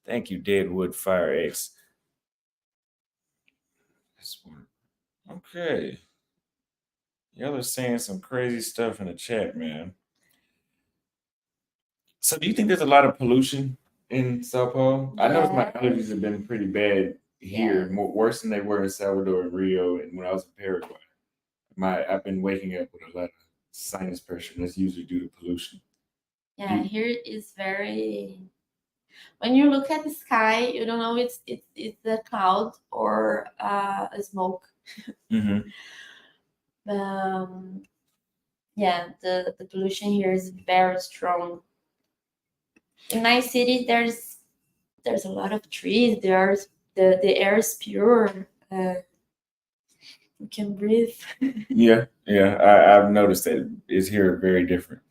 Thank you, Deadwood Fire X. This one. Okay. Y'all are saying some crazy stuff in the chat, man. So do you think there's a lot of pollution in Sao Paulo? I noticed my allergies have been pretty bad here, more worse than they were in Salvador and Rio, and when I was in Paraguay. I've been waking up with a lot of sinus pressure, and that's usually due to pollution. Yeah, here is very. When you look at the sky, you don't know it's a cloud or a smoke. Mm-hmm. Yeah, the pollution here is very strong. In my city, there's a lot of trees. There's the air is pure. You can breathe. Yeah, I've noticed that it's here very different.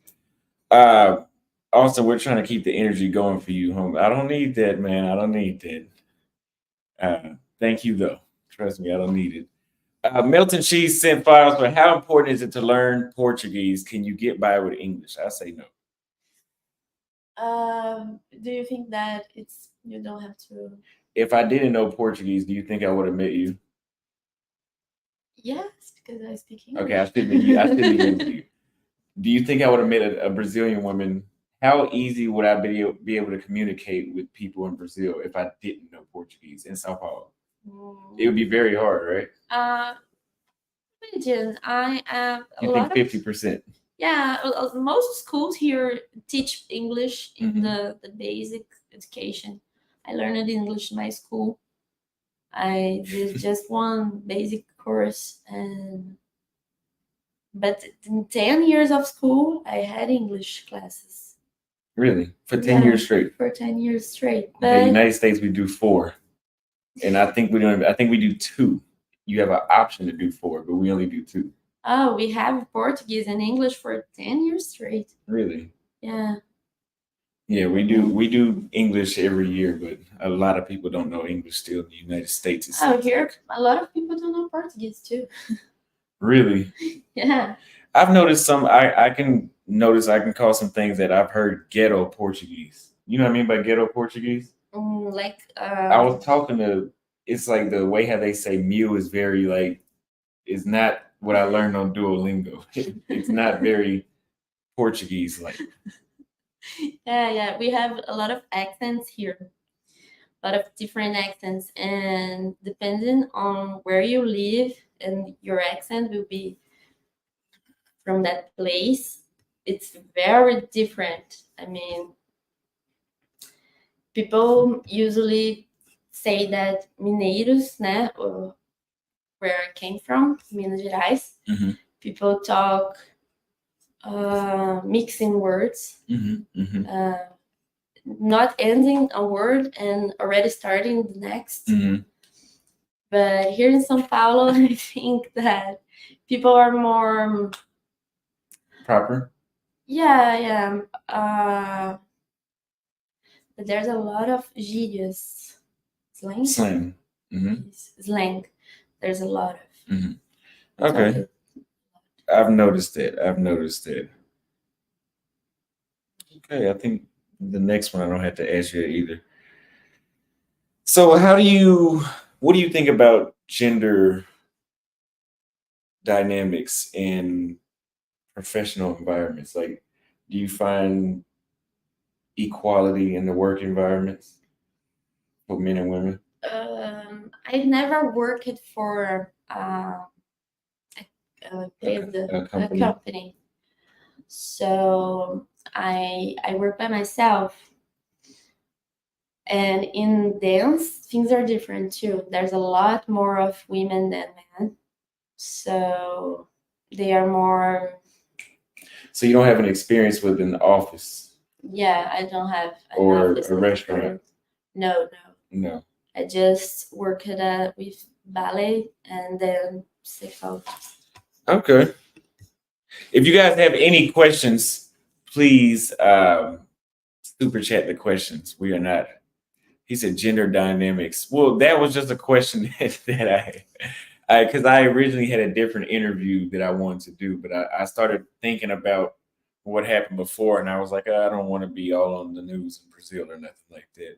Also, we're trying to keep the energy going for you, home. I don't need that, man. I don't need that. Thank you, though. Trust me, I don't need it. Milton Cheese sent files, but how important is it to learn Portuguese? Can you get by with English? I say no. Do you think that you don't have to? If I didn't know Portuguese, do you think I would have met you? Yes, because I speak English. Okay, I should be you. Do you think I would have met a Brazilian woman? How easy would I be able to communicate with people in Brazil if I didn't know Portuguese in Sao Paulo? It would be very hard, right? Imagine I am. You think 50%? Yeah, most schools here teach English in the basic education. I learned English in my school. I did just one basic course, but in 10 years of school, I had English classes. Really? For 10 years straight? For 10 years straight. But in the United States, we do 4. And I think we do 2. You have an option to do 4, but we only do 2. Oh, we have Portuguese and English for 10 years straight. Really? Yeah. Yeah, we do English every year, but a lot of people don't know English still in the United States. Here, a lot of people don't know Portuguese too. Really? Yeah. I've noticed some. I can call some things that I've heard ghetto Portuguese. You know what I mean by ghetto Portuguese? I was talking to. It's like the way how they say "meal" is very it's not what I learned on Duolingo. It's not very Portuguese like. Yeah. We have a lot of accents here, a lot of different accents, and depending on where you live, and your accent will be from that place. It's very different. I mean, people usually say that Mineiros, né, or where I came from, Minas Gerais, people talk mixing words, not ending a word and already starting the next. But here in São Paulo, I think that people are more proper. Yeah. But there's a lot of gírias. Slang. Slang. There's a lot of. Okay. I've noticed it. Okay, I think the next one I don't have to ask you either. So what do you think about gender dynamics in professional environments? Like, do you find equality in the work environments for men and women? I've never worked for a company. So I work by myself. And in dance, things are different too. There's a lot more of women than men. So they are more. So you don't have an experience with an office? Yeah, I don't have an or office a restaurant? No. I just work with ballet and then sick out. Okay. If you guys have any questions, please super chat the questions. We are not. He said gender dynamics. Well, that was just a question that Because I originally had a different interview that I wanted to do, but I started thinking about what happened before, and I was like, I don't want to be all on the news in Brazil or nothing like that.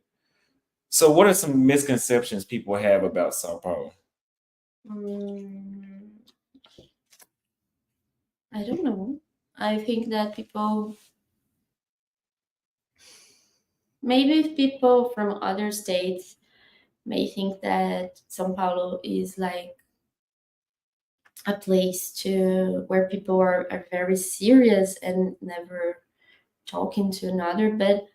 So, what are some misconceptions people have about Sao Paulo? Mm, I don't know. I think that maybe people from other states may think that São Paulo is like a place to where people are very serious and never talking to another, but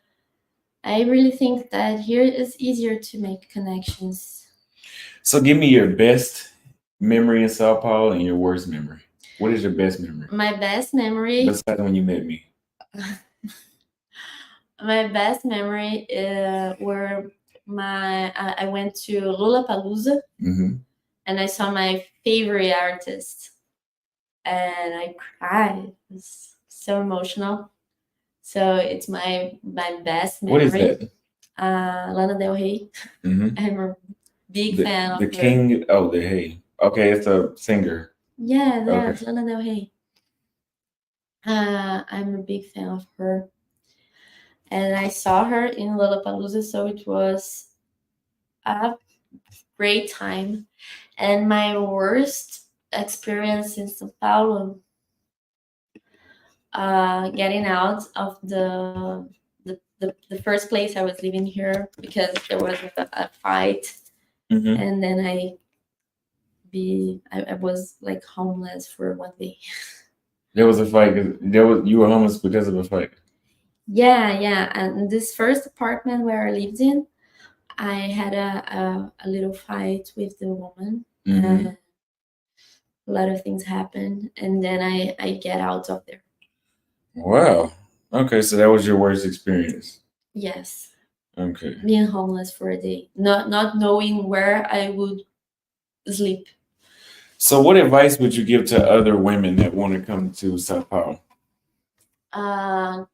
I really think that here is easier to make connections. So, give me your best memory in Sao Paulo and your worst memory. What is your best memory My best memory, besides when you met me? my best memory were I went to Lollapalooza Mm-hmm. and I saw my favorite artist and I cried. It was so emotional. So it's my best What is memory. that? Lana Del Rey. Mm-hmm. I'm a big The fan the of her. king. Oh, the hey. Okay, it's a singer. Yeah, Okay. that's Lana Del Rey. I'm a big fan of her, and I saw her in Lollapalooza, so it was a great time. And my worst experience in São Paulo, getting out of the first place I was living here because there was a fight, Mm-hmm. and then I was like homeless for 1 day. There was a fight. You were homeless because of a fight. Yeah. And this first apartment where I lived in, I had a little fight with the woman. Mm-hmm. A lot of things happened, and then I get out of there. Wow. Okay, so that was your worst experience. Yes, Okay. being homeless for a day, not knowing where I would sleep. So, what advice would you give to other women that want to come to Sao Paulo? Uh,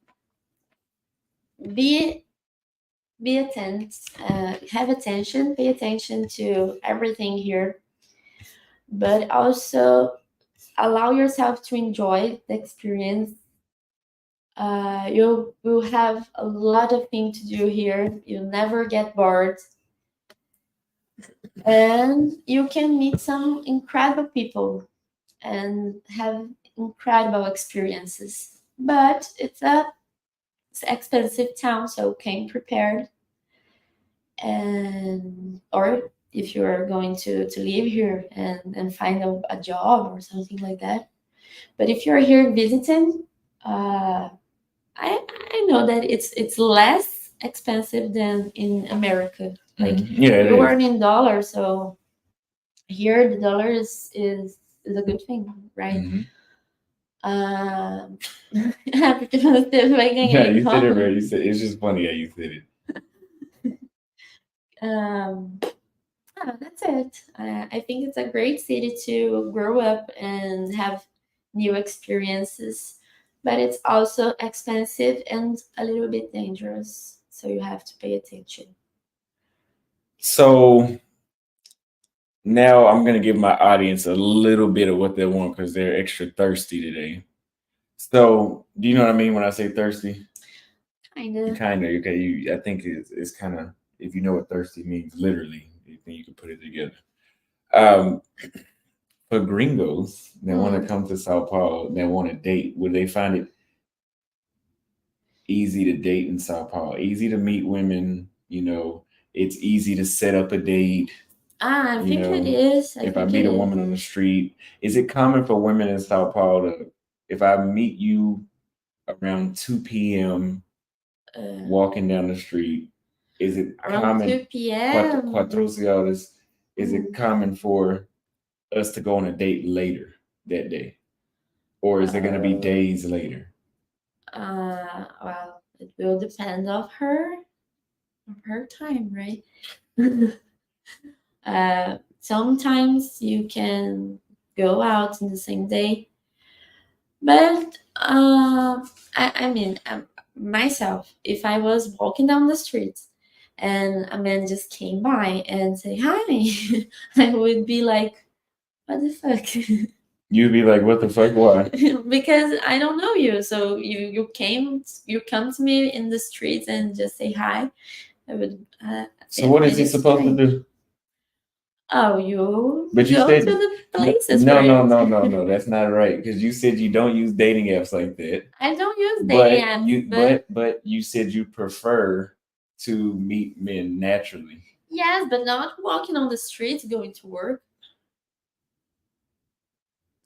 be have attention, pay attention to everything here, but also allow yourself to enjoy the experience. You will have a lot of things to do here. You'll never get bored, and you can meet some incredible people and have incredible experiences. But it's expensive town, so came prepared. And or if you're going to live here and find a job or something like that. But if you're here visiting, uh, I know that it's less expensive than in America. Like Yeah, it you is. earn in dollars, so here the dollar is a good thing, right? Mhm. Um, porque você vai ganhar Yeah, em you said it dólar. right. You said it's just funny how you said it. Um, that's it. I think it's a great city to grow up and have new experiences, but it's also expensive and a little bit dangerous. So you have to pay attention. So now I'm gonna give my audience a little bit of what they want because they're extra thirsty today. So do you know what I mean when I say thirsty? Kind of. Kind of. Okay. I think it's kind of if you know what thirsty means, literally, then you can put it together. Um, for gringos that want to come to Sao Paulo, that want to date, would they find it easy to date in Sao Paulo? Easy to meet women. It's easy to set up a date. I You think it know, is. I if I think meet it a is. woman on the street, is it common for women in Sao Paulo to, if I meet you around 2 p.m. walking down the street, is it Around common? 2 p.m. Is it common for us to go on a date later that day, or is it going to be days later? Well, it will depend of her time, right? Sometimes you can go out in the same day, but I mean, myself, if I was walking down the street and a man just came by and say hi, I would be like, what the fuck? You'd be like, what the fuck? Why? Because I don't know you. So you come to me in the streets and just say hi. I would So what is find he it supposed to strange. do? Oh, you But you go to said the places no, where no, you. no, no, no. That's not right because you said you don't use dating apps like that. I don't use dating But apps, you, but but you said you prefer to meet men naturally. yes, but not walking on the streets going to work.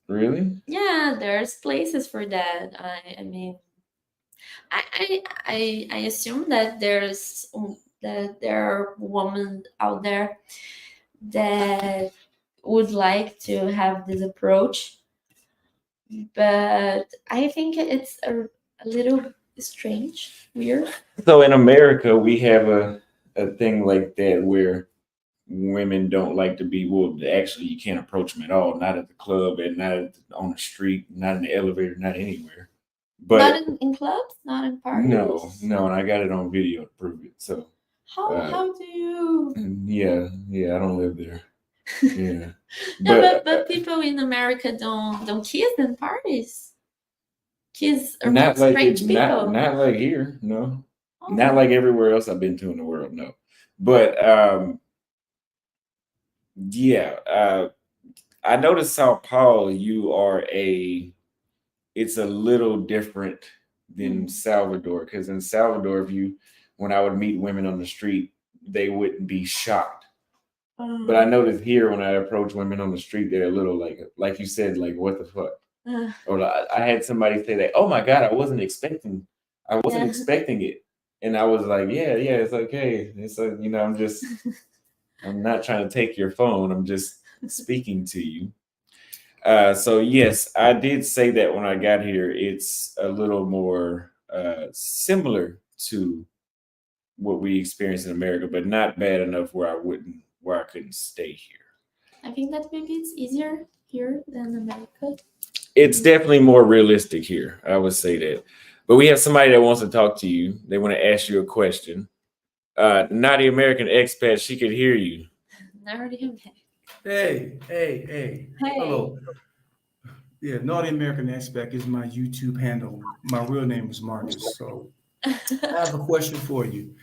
Really? Yeah, there's places for that. I mean, I assume that there are women out there that would like to have this approach, but I think it's a little strange, weird. So in America, we have a thing like that where women don't like to be well. Actually, you can't approach them at all. Not at the club, and not on the street, not in the elevator, not anywhere. Not But in clubs, not in no, parties. no, and I got it on video to prove it. So uh, How do you? yeah, yeah, I don't live there. Yeah, No, but but people in America don't kiss in parties. Kiss around not like it, strange people. not like here. No, not Oh, like everywhere else I've been to in the world. No, but yeah, I noticed Sao Paulo. You are a. It's a little different than mm. Salvador because in Salvador, if you when I would meet women on the street, they wouldn't be shocked. But I Um, noticed here when I approach women on the street, they're a little like you said, like what the fuck. uh, Or I had somebody say that, oh my god, I wasn't yeah. expecting it, and I was like, yeah, yeah, it's okay. It's like I'm not trying to take your phone. I'm just speaking to you. So yes, I did say that when I got here. It's a little more similar to what we experience in America, but not bad enough where I couldn't stay here. I think that maybe it's easier here than America. It's definitely more realistic here. I would say that. But we have somebody that wants to talk to you. They want to ask you a question. Naughty American expat, she could hear you. Never even. Hey, hey, hey. Hey. Hello. Yeah, Naughty American Aspect is my YouTube handle. My real name is Marcus. So I have a question for you.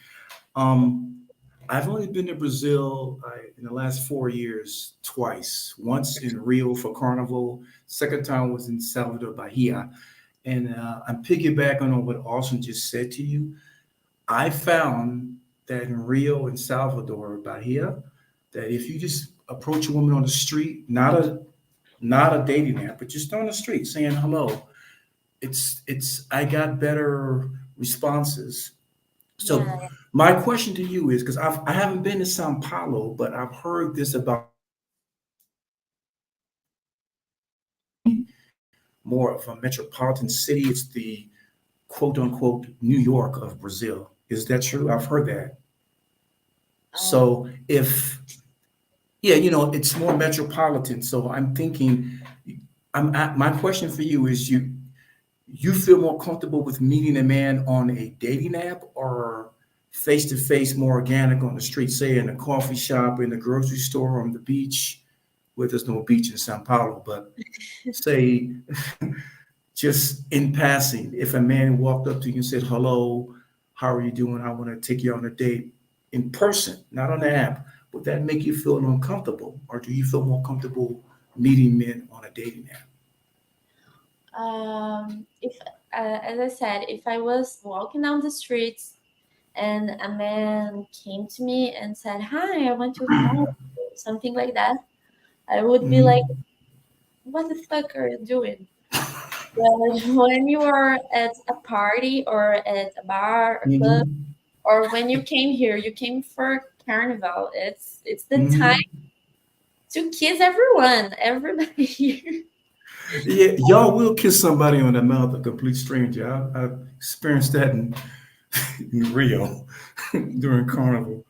Um, I've only been to Brazil in the last 4 years twice. Once in Rio for Carnival. Second time was in Salvador Bahia. And I'm piggybacking on what Austin just said to you. I found that in Rio and Salvador Bahia, that if you just approach a woman on the street, not a dating app, but just on the street saying hello. It's I got better responses. So Yeah. my question to you is because I haven't been to São Paulo, but I've heard this about more of a metropolitan city. It's the quote unquote New York of Brazil. Is that true? I've heard that. Um, So if yeah, it's more metropolitan. So I'm thinking, my question for you is you feel more comfortable with meeting a man on a dating app or face to face, more organic on the street, say in a coffee shop, in the grocery store, on the beach? Well, there's no beach in Sao Paulo, but say just in passing, if a man walked up to you and said, hello, how are you doing? I want to take you on a date in person, not on the app. Would that make you feel uncomfortable? Or do you feel more comfortable meeting men on a dating app? if as I said, if I was walking down the streets and a man came to me and said, "Hi, I want to follow you," something like that, I would be like, Mhm. "What the fuck are you doing?" But when you are at a party or at a bar, a club, Mhm. or when you came here, you came for carnival. It's the time Mhm. to kiss everyone, everybody here. Yeah, y'all will kiss somebody on the mouth, a complete stranger. I've experienced that in Rio during Carnival.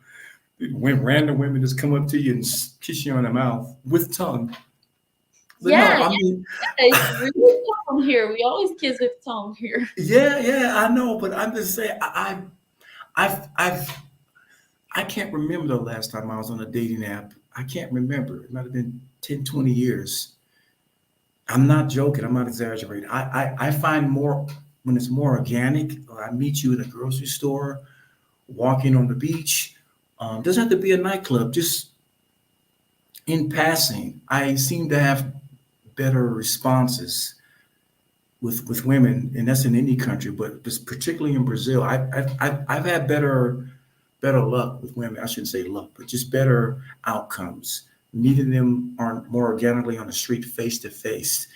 When random women just come up to you and kiss you on the mouth with tongue. But no, Yeah, I mean, it's really tongue here. We always kiss with tongue here. yeah, yeah, I know, but I'm just saying, I've I can't remember the last time I was on a dating app. I can't remember. It might have been 10, 20 years. I'm not joking. I'm not exaggerating. I find more when it's more organic. I meet you in a grocery store, walking on the beach. Doesn't have to be a nightclub. Just in passing, I seem to have better responses with women, and that's in any country, but just particularly in Brazil. I've had better luck with women. I shouldn't say luck, but just better outcomes. Meeting them on more organically on the street, face to face.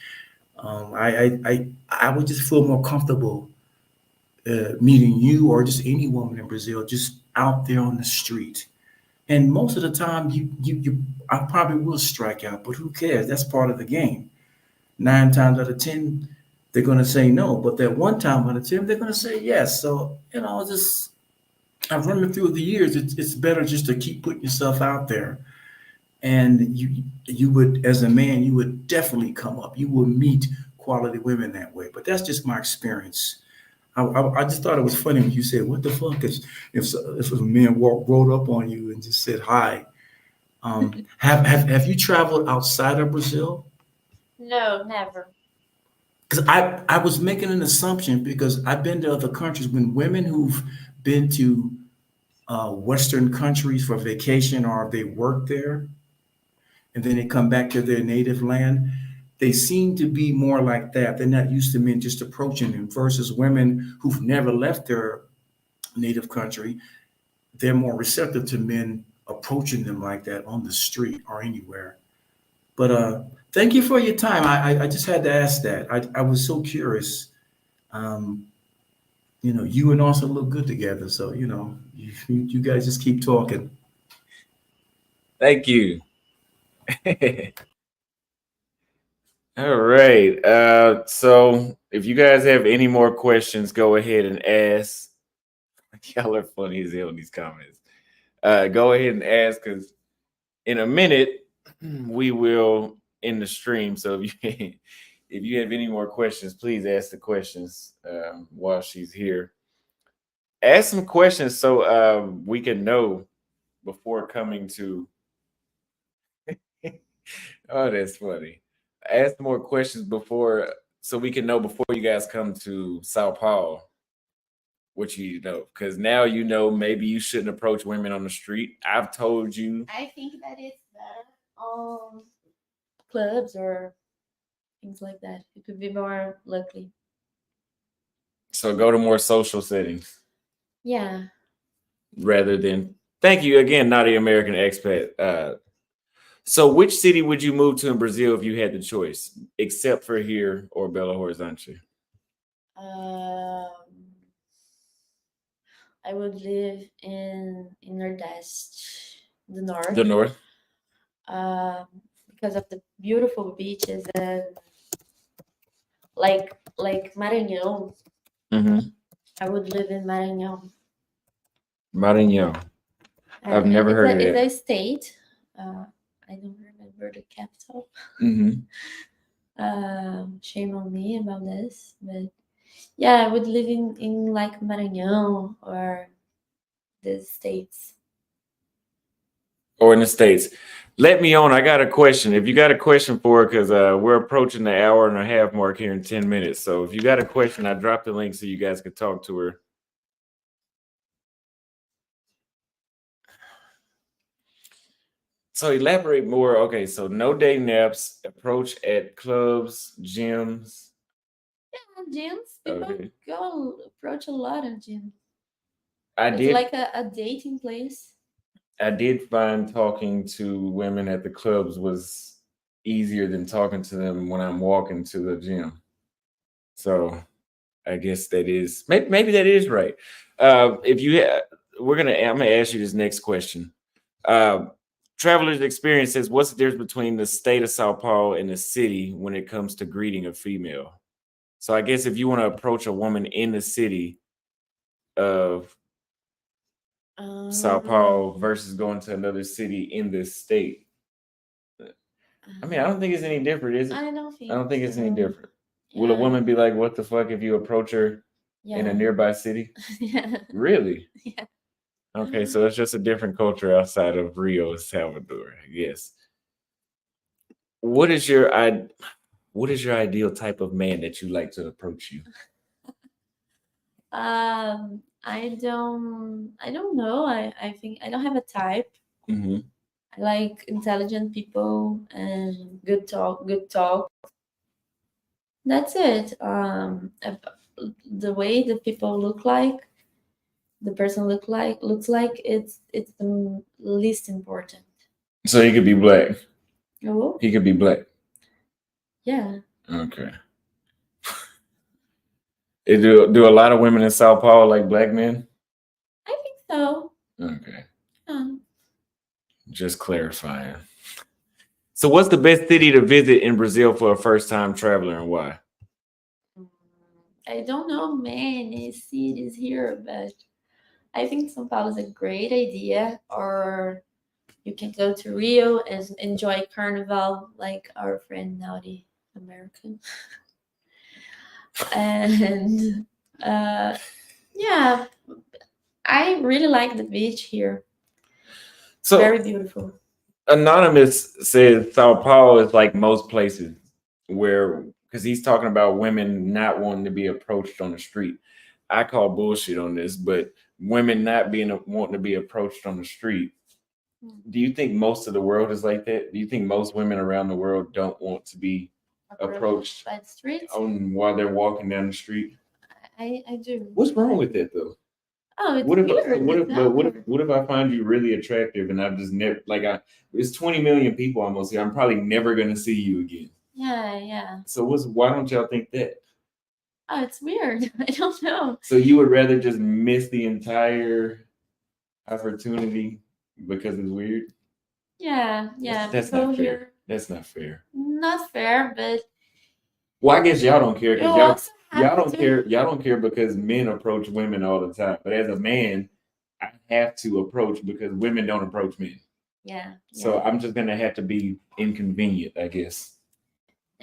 I would just feel more comfortable meeting you or just any woman in Brazil, just out there on the street. And most of the time, I probably will strike out, but who cares? That's part of the game. 9 times out of 10, they're going to say no, but that one time out of 10, they're going to say yes. So, just I've run it through the years. It's better just to keep putting yourself out there, and you would, as a man, you would definitely come up. You will meet quality women that way. But that's just my experience. I just thought it was funny when you said, "What the fuck?" If a man rolled up on you and just said hi. Have you traveled outside of Brazil? No, never. Because I was making an assumption because I've been to other countries when women who've been to Western countries for vacation or they work there and then they come back to their native land, they seem to be more like that. They're not used to men just approaching them versus women who've never left their native country. They're more receptive to men approaching them like that on the street or anywhere. But thank you for your time. I just had to ask that. I was so curious. Um, you and also look good together. So, you guys just keep talking. Thank you. All right. So if you guys have any more questions, go ahead and ask. Y'all are funny as hell in these comments. Go ahead and ask because in a minute we will end the stream. So if you if you have any more questions, please ask the questions while she's here. Ask some questions so we can know before coming to. Oh, that's funny. Ask more questions before so we can know before you guys come to Sao Paulo what you know. Because now you know maybe you shouldn't approach women on the street. I've told you. I think that it's better on clubs or things like that. It could be more lucky. So go to more social settings Yeah. rather than. Thank you again, Naughty American expat. So which city would you move to in Brazil if you had the choice, except for here or Belo Horizonte? Um, I would live in Nordeste, the The north, North. um, because of the beautiful beaches and like Maranhão. Mm-hmm. I would live in Maranhão. Maranhão. I've never heard of It's that. a state. I don't remember the capital. Mm-hmm. Shame on me about this, but yeah, I would live in like Maranhão or the states. Or in the States. Let me on. I got a question. If you got a question for her, because we're approaching the hour and a half mark here in 10 minutes. So if you got a question, I dropped the link so you guys could talk to her. So elaborate more. Okay, so no day naps, approach at clubs, gyms. Yeah, gyms. People Okay. go approach a lot of gyms. I It's did like a dating place. I did find talking to women at the clubs was easier than talking to them when I'm walking to the gym. So I guess that is maybe that is right. If you I'm gonna ask you this next question. Uh, Traveler's experience says, what's the difference between the state of Sao Paulo and the city when it comes to greeting a female? So I guess if you want to approach a woman in the city of Sao Paulo Um, versus going to another city in this state, I mean, I don't think it's any different, is it? I don't I don't think think it's any so. different. Will a Yeah, woman be like, "What the fuck?" if you approach her in a yeah, nearby city? yeah, Really? yeah. Okay, so it's just a different culture outside of Rio, Salvador, I guess. What is your what is your ideal type of man that you like to approach you? I don't know. I think I don't have a type. Hmm. I like intelligent people and good talk. That's it. The way the people look like, the person looks like it's the least important. So he could be black. Oh, He could be black. yeah, Okay. Do a lot of women in Sao Paulo like black men? I think so. Okay. Um, Just clarifying. So what's the best city to visit in Brazil for a first time traveler and why? I don't know many cities here, but I think São Paulo is a great idea. Or you can go to Rio and enjoy Carnival, like our friend Naudi, American. And uh, yeah, I really like the beach here. So Very beautiful. Anonymous says Sao Paulo is like most places where, because he's talking about women not wanting to be approached on the street. I call bullshit on this, but women not being wanting to be approached on the street. Do you think most of the world is like that? Do you think most women around the world don't want to be approached By the streets. on while they're walking down the street? I do. What's wrong with that though? Oh, it's What if weird. what It's if but awkward. what if I find you really attractive and I've just never like I it's 20 million people almost here. I'm probably never gonna see you again. Yeah, yeah. So why don't y'all think that? Oh, it's weird. I don't know. So you would rather just miss the entire opportunity because it's weird? Yeah, yeah. That's People not fair. here, That's not fair. not fair, but Well, I guess y'all don't care you because also y'all have don't to. care. Y'all don't care because men approach women all the time. But as a man, I have to approach because women don't approach men. Yeah, So yeah. I'm just gonna have to be inconvenient, I guess.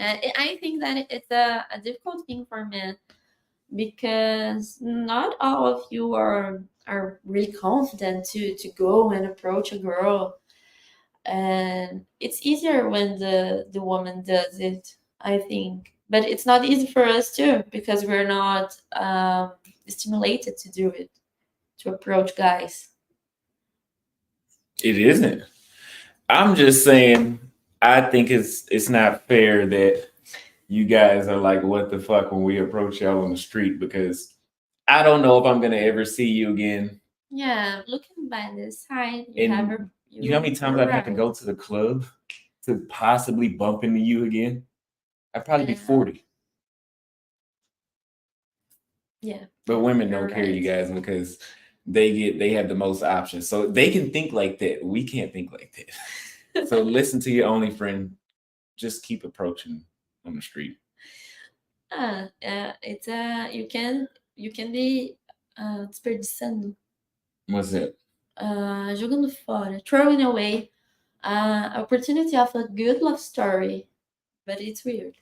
I think that it's a difficult thing for men because not all of you are really confident to go and approach a girl, and it's easier when the woman does it, I think. But it's not easy for us too because we're not stimulated to do it, to approach guys. It isn't. I'm just saying. I think it's not fair that you guys are like, what the fuck when we approach y'all on the street because I don't know if I'm gonna ever see you again. Yeah, looking by this side, And you know how many times you're I'd have to right. go to the club to possibly bump into you again? I'd probably be Yeah, 40. yeah, But yeah, women don't you're care, you right. guys, because they have the most options. So they can think like that. We can't think like that. So listen to your only friend. Just keep approaching on the street. It's you can be desperdiçando, What's that? jogando fora, throwing away opportunity of a good love story, but it's weird.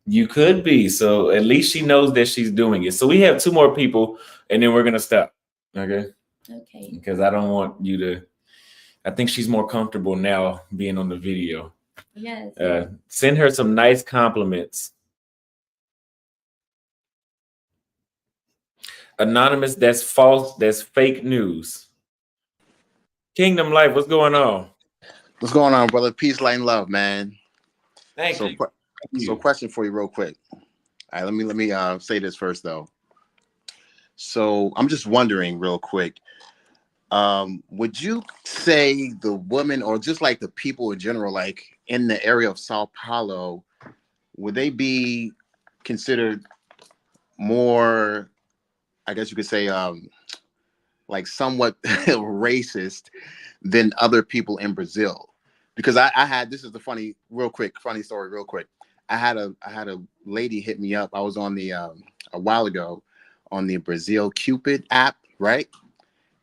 You could be. So at least she knows that she's doing it. So we have two more people, and then we're gonna stop. Okay. Okay. Because I don't want you to. I think she's more comfortable now being on the video. Yes. Send her some nice compliments. Anonymous, that's false. That's fake news. Kingdom Life, what's going on? What's going on, brother? Peace, light, and love, man. Thank So, you. so question for you, real quick. All right, let me say this first, though. So, I'm just wondering, real quick. Would you say the woman, or just like the people in general, like in the area of Sao Paulo, would they be considered more? I guess you could say, like somewhat racist than other people in Brazil? Because I had, this is the funny story, real quick. I had a lady hit me up. I was on the a while ago on the Brazil Cupid app, right?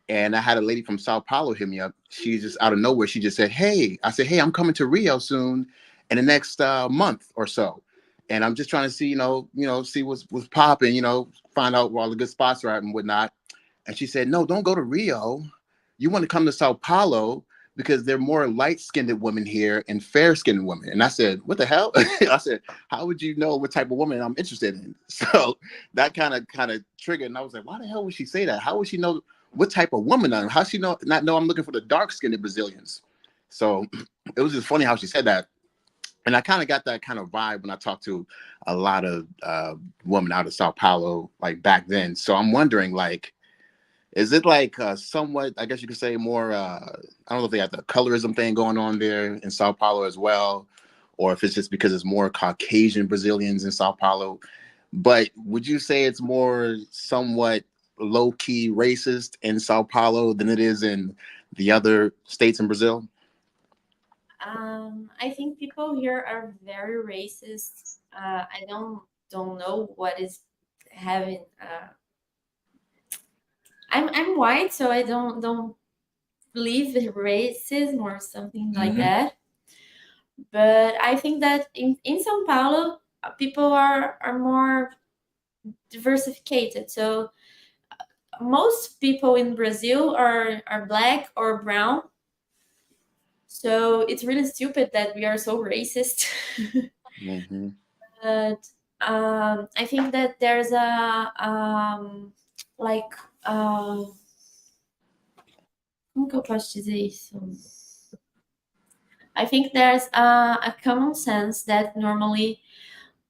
And I had a lady from Sao Paulo hit me up. She just out of nowhere, she just said, "Hey," I said, "Hey, I'm coming to Rio soon, in the next month or so, and I'm just trying to see, see what's popping, find out where all the good spots are at and whatnot." And she said, "No, don't go to Rio. you want to come to Sao Paulo because there are more light-skinned women here and fair-skinned women. And I said, what the hell? I said, how would you know what type of woman I'm interested in? So that kind of triggered. And I was like, why the hell would she say that? How would she know what type of woman I'm? How she not know I'm looking for the dark-skinned Brazilians? So it was just funny how she said that. And I kind of got that kind of vibe when I talked to a lot of women out of Sao Paulo, like back then. So I'm wondering, like, is it like somewhat, I guess you could say more, I don't know if they got the colorism thing going on there in Sao Paulo as well, or if it's just because it's more Caucasian Brazilians in Sao Paulo. But would you say it's more somewhat low-key racist in Sao Paulo than it is in the other states in Brazil? I think people here are very racist. I don't know what is having. I'm white, so I don't believe in racism or something like Mhm. that. But I think that in São Paulo, people are more diversified. So most people in Brazil are black or brown. So it's really stupid that we are so racist. Mm-hmm. But I think that there's a like como que eu posso dizer isso? I think there's a common sense that normally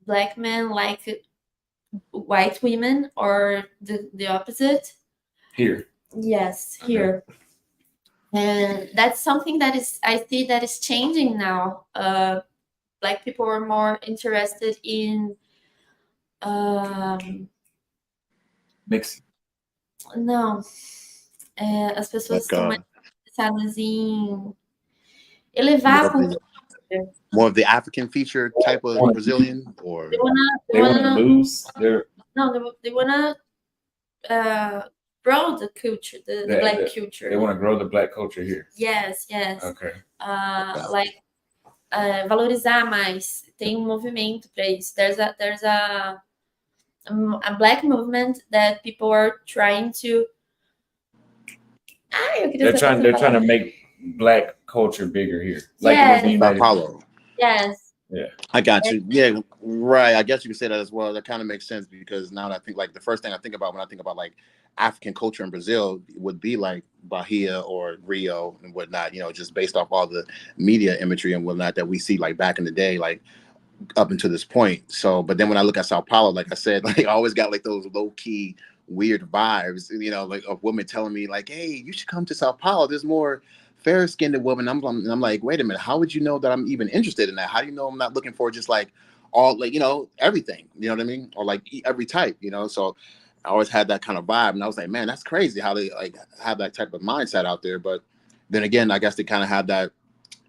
black men like white women or the opposite. Here. Yes, Okay. here. And that's something that is I see that is changing now. Black people are more interested in um, Mixing. não, as pessoas Like estão mais interessadas em elevar more a of cultura. the more of the African feature type of Brazilian, or They wanna, they They want to wanna, lose their no, they wanna grow the culture, the black they culture. want to grow the black culture here. Yes, yes. Okay. Like valorizar mais. Tem movimento para isso. There's a black movement that people are trying to. Eu queria They're saber trying to make black culture bigger here, like Yes. it is in the Sao United Paulo. Yes. Yeah. I got you. Yeah, right. I guess you could say that as well. That kind of makes sense because now that I think, like, the first thing I think about when I think about like African culture in Brazil would be like Bahia or Rio and whatnot, just based off all the media imagery and whatnot that we see like back in the day, like up until this point. So, but then when I look at Sao Paulo, like I said, like I always got like those low key weird vibes, like of women telling me like, "Hey, you should come to Sao Paulo. There's more fair-skinned women." I'm like, wait a minute, how would you know that I'm even interested in that? How do you know I'm not looking for just like all like everything? You know what I mean? Or like every type, So I always had that kind of vibe, and I was like, man, that's crazy how they like have that type of mindset out there. But then again, I guess they kind of have that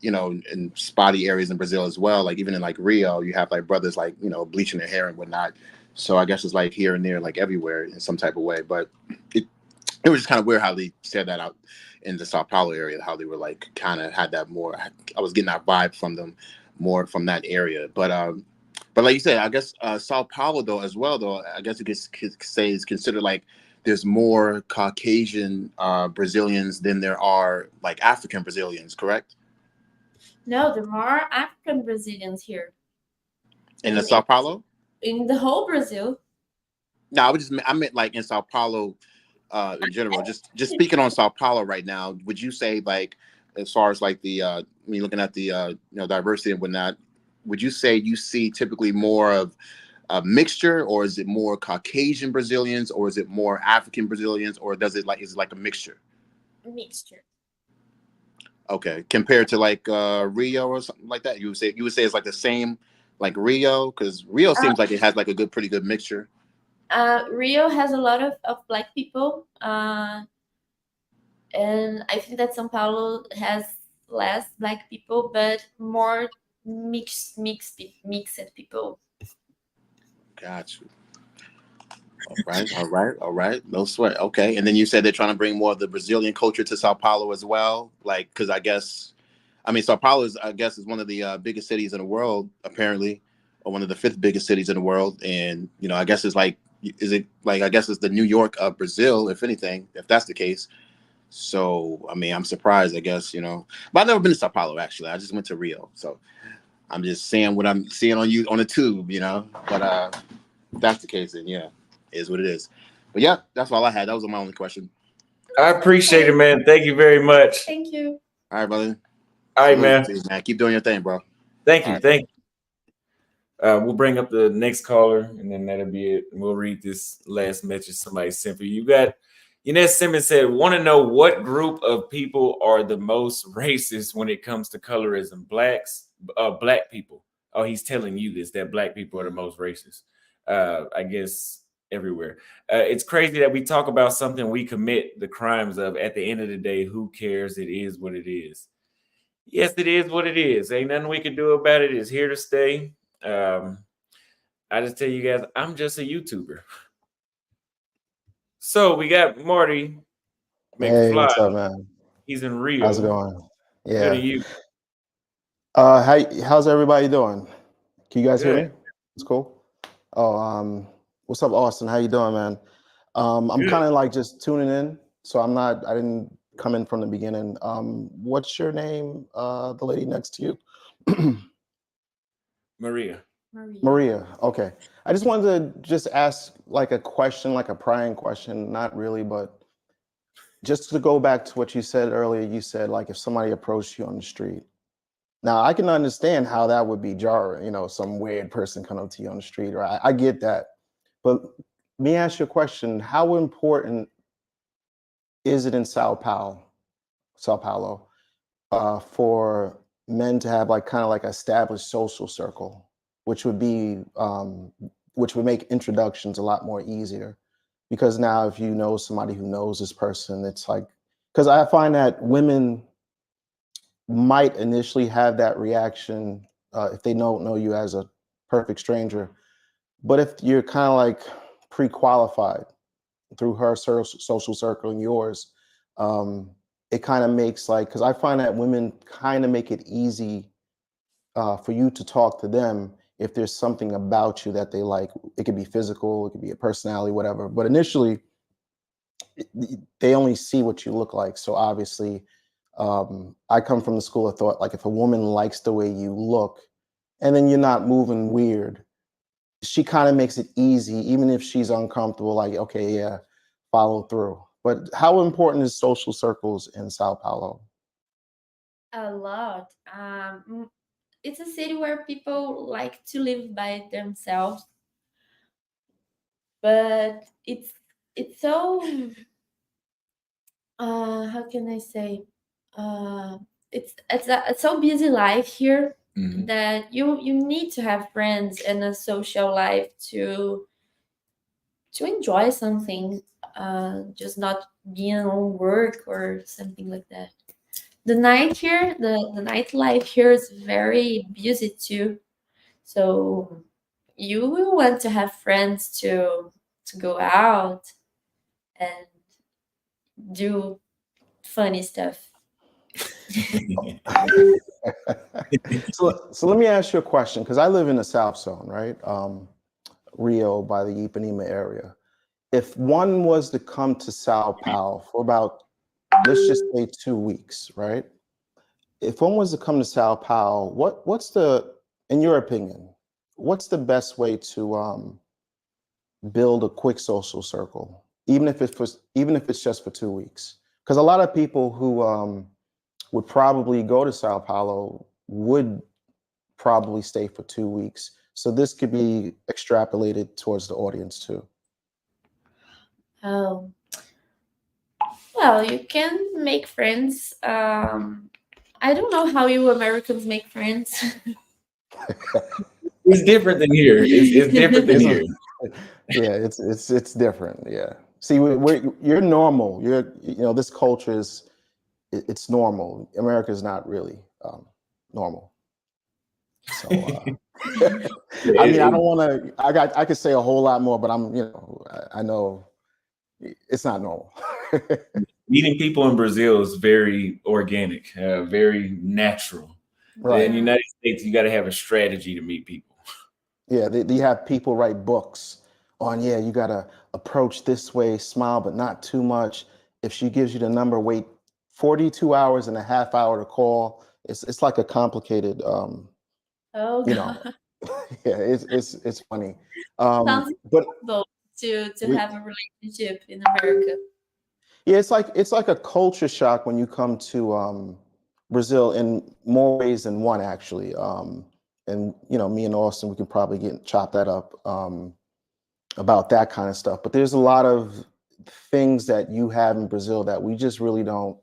in spotty areas in Brazil as well. Like even in like Rio, you have like brothers like, bleaching their hair and whatnot. So I guess it's like here and there, like everywhere in some type of way. But it was just kind of weird how they said that out in the Sao Paulo area, how they were like kind of had that more. I was getting that vibe from them more from that area. But like you said, I guess Sao Paulo though as well though, I guess you could say is considered like there's more Caucasian Brazilians than there are like African Brazilians, correct? No, there are more African Brazilians here. In the Sao Paulo? In the whole Brazil. No, I meant like in Sao Paulo in general. Just speaking on Sao Paulo right now, would you say like as far as like the when you're looking at the diversity and whatnot, would you say you see typically more of a mixture, or is it more Caucasian Brazilians, or is it more African Brazilians, or is it like a mixture? Mixture. Okay, compared to like Rio or something like that, you would say it's like the same like Rio, because Rio seems like it has like a pretty good mixture. Rio has a lot of black people, and I think that São Paulo has less black people, but more mixed people. Got you. All right. No sweat. Okay, and then you said they're trying to bring more of the Brazilian culture to Sao Paulo as well, like because Sao Paulo is is one of the biggest cities in the world apparently, or one of the fifth biggest cities in the world, and I guess it's like, is it like I guess it's the New York of Brazil, if anything, if that's the case. So, I mean, I'm surprised, I guess, but I've never been to Sao Paulo, actually. I just went to Rio. So I'm just saying what I'm seeing on you on the tube, but if that's the case, then yeah, it is what it is. But yeah, that's all I had. That was my only question. I appreciate it, man. Thank you very much. Thank you. All right, brother. All right, Salute man. to you, man. Keep doing your thing, bro. Thank All you. right. Thank you. We'll bring up the next caller, and then that'll be it. We'll read this last message somebody sent for you. You got Ines Simmons said, want to know what group of people are the most racist when it comes to colorism? Black people. Oh, he's telling you this, that black people are the most racist. I guess everywhere. It's crazy that we talk about something we commit the crimes of. At the end of the day, who cares? It is what it is. Yes, it is what it is. Ain't nothing we can do about it. It's here to stay. I just tell you guys, I'm just a YouTuber. So we got Marty Hey, McFly. what's up, man? He's in Rio. How's it going? Good Yeah. to you. How's everybody doing? Can you guys hear Good. me? It's cool. Oh, what's up, Austin? How you doing, man? I'm Good. kind of like just tuning in, so I didn't come in from the beginning. What's your name? The lady next to you? Maria. Maria. Okay. I just wanted to just ask like a question, like a prying question, not really, but just to go back to what you said earlier. You said like if somebody approached you on the street. Now I can understand how that would be jarring, some weird person come up to you on the street, or I get that. But let me ask you a question. How important is it in Sao Paulo, for men to have like kind of like established social circle, which would make introductions a lot more easier? Because now if you know somebody who knows this person, it's like, because I find that women might initially have that reaction if they don't know you as a perfect stranger. But if you're kind of like pre-qualified through her social circle and yours, it kind of makes like, because I find that women kind of make it easy for you to talk to them if there's something about you that they like. It could be physical, it could be a personality, whatever. But initially, they only see what you look like. So obviously, I come from the school of thought, like if a woman likes the way you look and then you're not moving weird, she kind of makes it easy, even if she's uncomfortable, like, okay, yeah, follow through. But how important is social circles in Sao Paulo? A lot. It's a city where people like to live by themselves, but it's so how can I say? Uh, it's so busy life here Mhm. that you need to have friends and a social life to enjoy something, just not being on work or something like that. The night here, the nightlife here is very busy too. So you will want to have friends to go out and do funny stuff. So let me ask you a question, because I live in the South Zone, right? Rio by the Ipanema area. If one was to come to Sao Paulo for about, let's just say 2 weeks, right? If one was to come to Sao Paulo, what's in your opinion, what's the best way to build a quick social circle, even if it's just for 2 weeks? Because a lot of people who would probably go to Sao Paulo would probably stay for 2 weeks. So this could be extrapolated towards the audience too. Oh, well, you can make friends. I don't know how you Americans make friends. It's different than here. It's different than It's here. yeah, it's different. Yeah. See, you're normal. This culture it's normal. America is not really normal. So I mean, I don't want to. I could say a whole lot more, but I know it's not normal. Meeting people in Brazil is very organic, very natural. Right. In the United States, you got to have a strategy to meet people. Yeah, they have people write books on, yeah, you got to approach this way, smile, but not too much. if she gives you the number, wait 42 hours and a half hour to call. It's like a complicated, Oh you know, God. yeah, it's funny. Sounds But impossible to we, have a relationship in America. yeah, it's like a culture shock when you come to Brazil in more ways than one, actually. And me and Austin, we could probably chop that up about that kind of stuff. But there's a lot of things that you have in Brazil that we just really don't.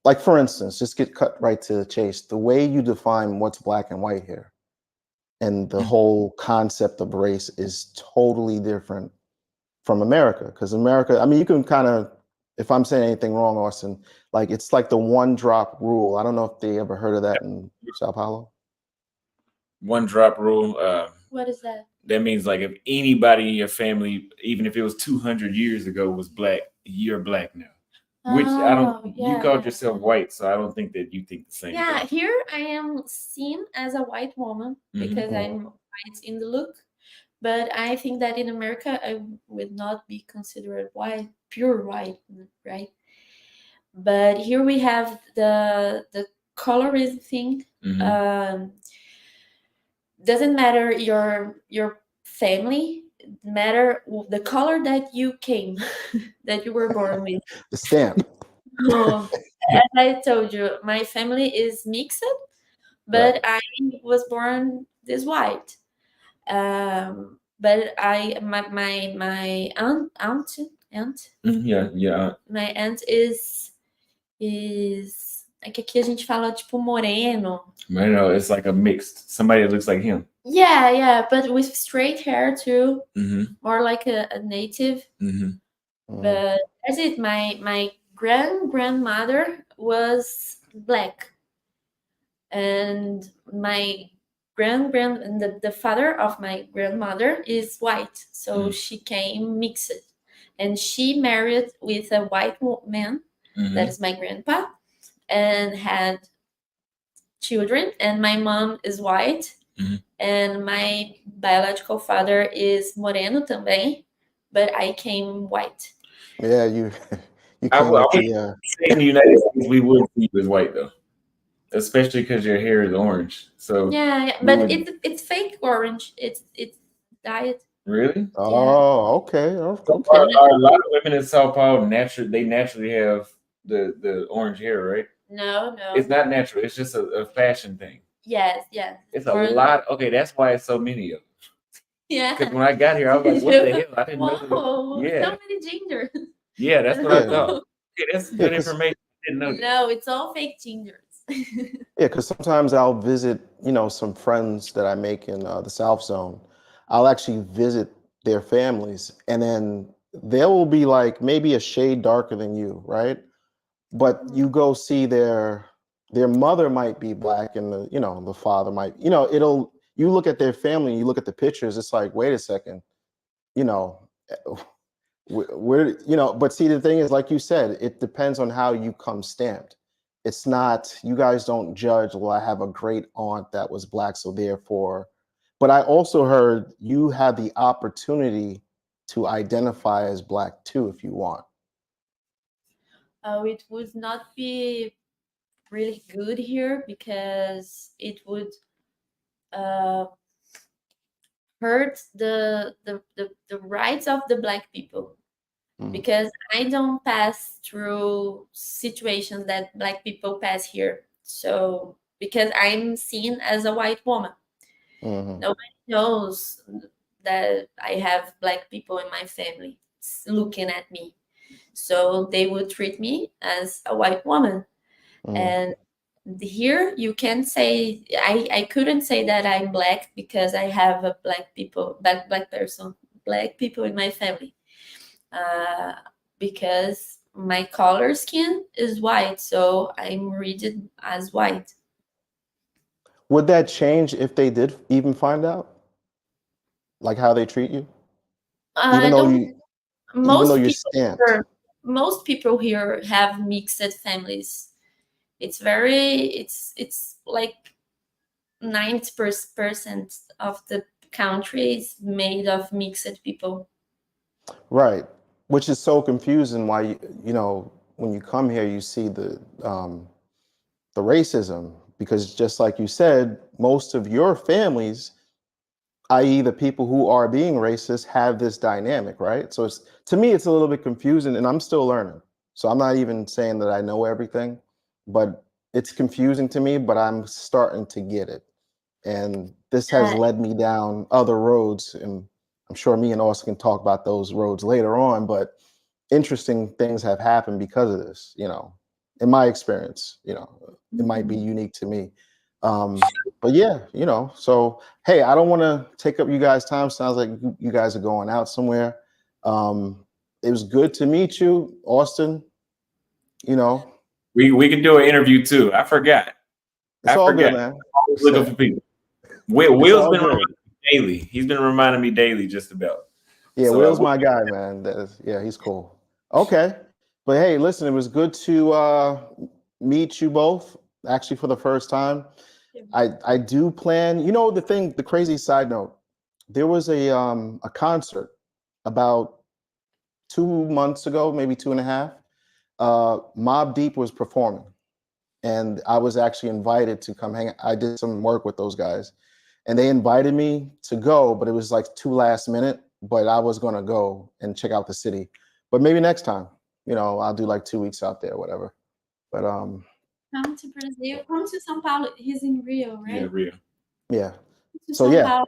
Like for instance, just get cut right to the chase. The way you define what's black and white here, and the whole concept of race is totally different from America. Because America, I mean, you can kind of, if I'm saying anything wrong, Austin, like it's like the one drop rule. I don't know if they ever heard of that in Sao Paulo. One drop rule. What is that? That means like if anybody in your family, even if it was 200 years ago, was black, you're black now. Which I don't. Oh, You yeah, called yeah. yourself white, so I don't think that you think the same Yeah, thing. here I am seen as a white woman because I'm white in the look. But I think that in America I would not be considered white, pure white, right? But here we have the colorism thing. Um, doesn't matter your family, matter the color that you came, that you were born with. The stamp. Oh, as I told you, my family is mixed, but I was born this white. But my aunt, Yeah. my aunt is é que aqui a gente fala tipo moreno. I know it's like a mixed. Somebody that looks like him. Yeah, but with straight hair too, Mm-hmm. more like a native. Mm-hmm. But that's it. My grandmother was black, and my and the father of my grandmother is white, so she came mixed, and she married with a white man, that is my grandpa, and had children. And my mom is white, and my biological father is moreno também, but I came white. Yeah, you I came would with the say in the United States we would see you as white though, especially because your hair is orange. So Yeah, we but would- it's fake orange. It's dyed. really. Oh, okay. So Okay. are a lot of women in Sao Paulo they naturally have the orange hair, right? No. It's not natural. It's just a fashion thing. Yes. It's a lot. Okay, that's why it's so many of them. Yeah. Because when I got here, I was like, "What the hell?" I didn't know. Whoa, Yeah, so many gingers. yeah, that's what I Yeah. thought. Okay, that's Yeah, good 'cause information. I didn't know that. No, it's all fake gingers. yeah, because sometimes I'll visit, some friends that I make in the South Zone. I'll actually visit their families, and then they will be like maybe a shade darker than you, right? But you go see their mother might be black, and the father might, you look at their family, and you look at the pictures, it's like, wait a second, you know, where, but see, the thing is, like you said, it depends on how you come stamped. It's not, you guys don't judge, well, I have a great aunt that was black, so therefore, but I also heard you have the opportunity to identify as black too, if you want. It would not be really good here because it would hurt the rights of the black people. Because I don't pass through situations that black people pass here. So because I'm seen as a white woman, nobody knows that I have black people in my family looking at me. So they would treat me as a white woman. And here you can say I couldn't say that I'm black because I have a black people in my family. Because my color skin is white, so I'm rated as white. Would that change if they did even find out, like how they treat you, even I though don't. you, even though Most you're people stamped? here, most people here have mixed families. It's like 90% of the country is made of mixed people. Right. which is so confusing. Why you know when you come here, you see the racism, because just like you said, most of your families, i.e., the people who are being racist, have this dynamic, right? So it's, to me, it's a little bit confusing, and I'm still learning. So I'm not even saying that I know everything, but it's confusing to me. But I'm starting to get it, and this has Uh, led me down other roads, and I'm sure me and Austin can talk about those roads later on. But interesting things have happened because of this, you know, in my experience. You know, it might be unique to me. But yeah, you know, so hey, I don't want to take up you guys' time. Sounds like you guys are going out somewhere. It was good to meet you, Austin. You know, We can do an interview too. I forgot. it's all good, man. I was looking for people. It's Will's all been good. reminding me daily. He's been reminding me daily, just about. Yeah, So Will's my guy, man. Yeah, he's cool. Okay. But hey, listen, it was good to meet you both, actually, for the first time. I do plan, you know, the crazy side note, there was a concert about 2 months ago, maybe two and a half. Mob Deep was performing, and I was actually invited to come hang. I did some work with those guys, and they invited me to go, but it was like too last minute. But I was gonna go and check out the city. But maybe next time, you know, I'll do like 2 weeks out there, whatever. But Come to Brazil. Come to São Paulo. He's in Rio, right? yeah, real. yeah. To So São yeah, Paulo.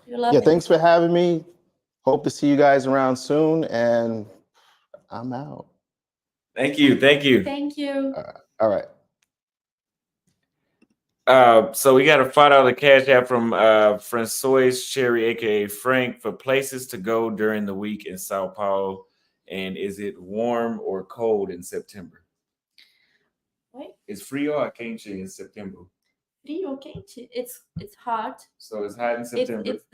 You love yeah. it. Thanks for having me. Hope to see you guys around soon, and I'm out. Thank you. Thank you. All right. So we got a $5 cash app from Francois Cherry, aka Frank, for places to go during the week in Sao Paulo. And is it warm or cold in September? Wait, It's frio or quente in September. frio, quente. It's hot. So it's hot in September. It's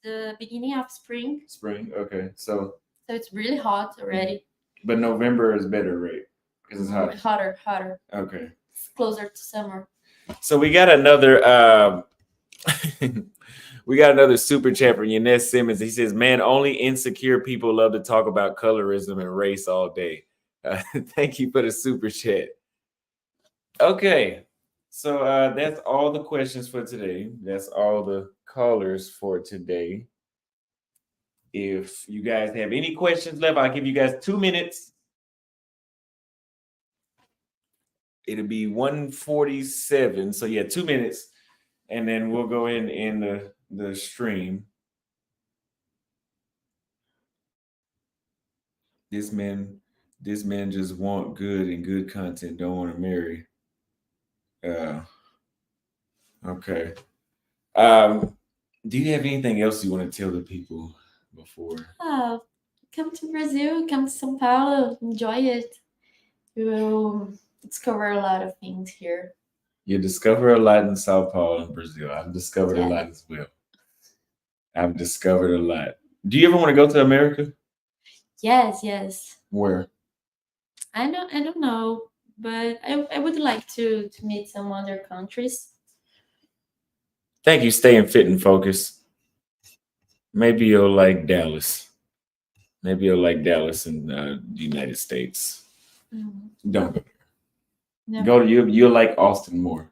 the beginning of spring, Spring. Okay. So it's really hot already. but November is better, right? Because it's hot. Hotter. Okay. It's closer to summer. So we got another we got another super chat from Yanez Simmons. He says, "Man, only insecure people love to talk about colorism and race all day." Thank you for the super chat. Okay, so that's all the questions for today. That's all the callers for today. If you guys have any questions left, I'll give you guys 2 minutes. It'll be 1:47. So yeah, 2 minutes, and then we'll go in the stream. This man just want good and good content. Don't want to marry. Okay. Do you have anything else you want to tell the people before? Oh, come to Brazil. Come to São Paulo. Enjoy it. You will discover a lot of things here. You discover a lot in Sao Paulo and Brazil. I've discovered a lot as well. I've discovered a lot. Do you ever want to go to America? Yes. Where? I don't know, but I would like to meet some other countries. Thank you. Staying fit and focused. Maybe you'll like Dallas. Maybe you'll like Dallas in the United States. Don't go. No. Go to you. You'll like Austin more.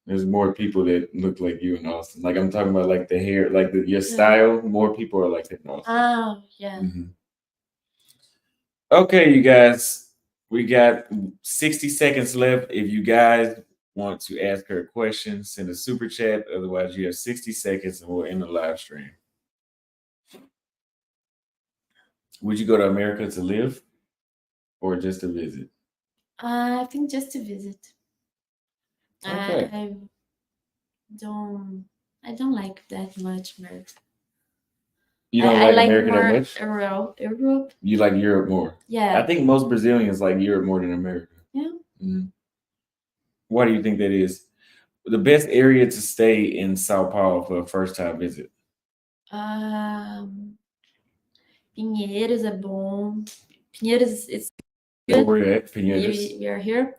There's more people that look like you in Austin. Like I'm talking about, like the hair, like your style. More people are like that in Austin. Oh yeah. Okay, you guys, we got 60 seconds left. If you guys want to ask her a question, send a super chat. Otherwise, you have 60 seconds and we'll end the live stream. Would you go to America to live or just to visit? I think just to visit. Okay. I don't like that much America. You don't I like America that much? Europe. You like Europe more? Yeah. I think most Brazilians like Europe more than America. Yeah. Why do you think that is? The best area to stay in Sao Paulo for a first time visit? Pinheiros é bom. Pinheiros is Where we're at, Pinheiros. we are here.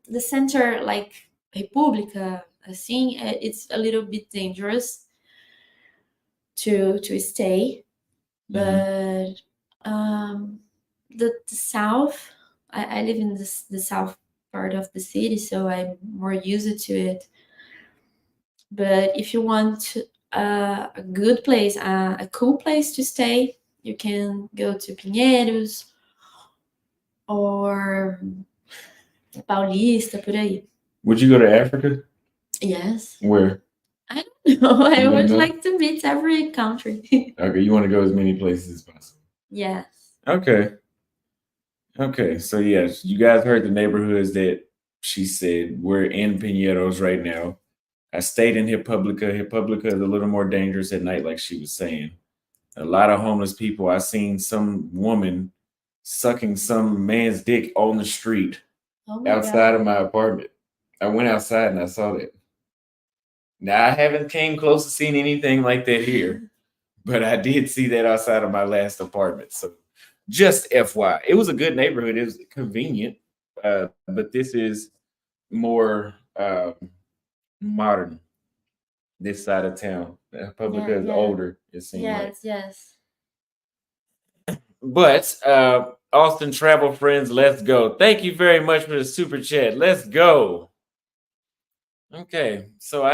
The center, like República, assim, it's a little bit dangerous to stay. but the south, I live in the south part of the city, so I'm more used to it. But if you want a good place, a cool place to stay, you can go to Pinheiros or Paulista, por aí. Would you go to Africa? Yes. Where? I don't know. I You don't would know? like to visit every country. Okay, you want to go as many places as possible. Yes. Okay. Okay, so yes, you guys heard the neighborhoods that she said. We're in Pineros right now. I stayed in Republica. Republica is a little more dangerous at night, like she was saying. A lot of homeless people. I seen some woman sucking some man's dick on the street Oh my outside God. of my apartment. I went outside and I saw that. Now I haven't came close to seeing anything like that here, but I did see that outside of my last apartment. So just FY, it was a good neighborhood. It was convenient, but this is more modern. This side of town, Publica Yeah, is yeah. older. It seems like. Yes. But Austin Travel Friends, let's go. Thank you very much for the super chat. Let's go. Okay, so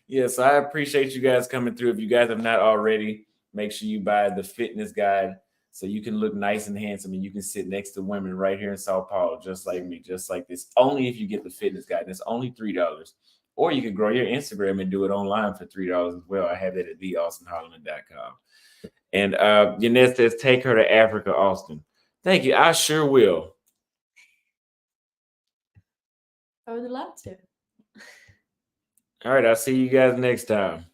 yes, I appreciate you guys coming through. If you guys have not already, make sure you buy the fitness guide so you can look nice and handsome and you can sit next to women right here in Sao Paulo, just like me, just like this. Only if you get the fitness guide. And it's only $3. Or you can grow your Instagram and do it online for $3 as well. I have that at theaustinholloman.com. And Yanez says, take her to Africa, Austin. Thank you. I sure will. I would love to. All right. I'll see you guys next time.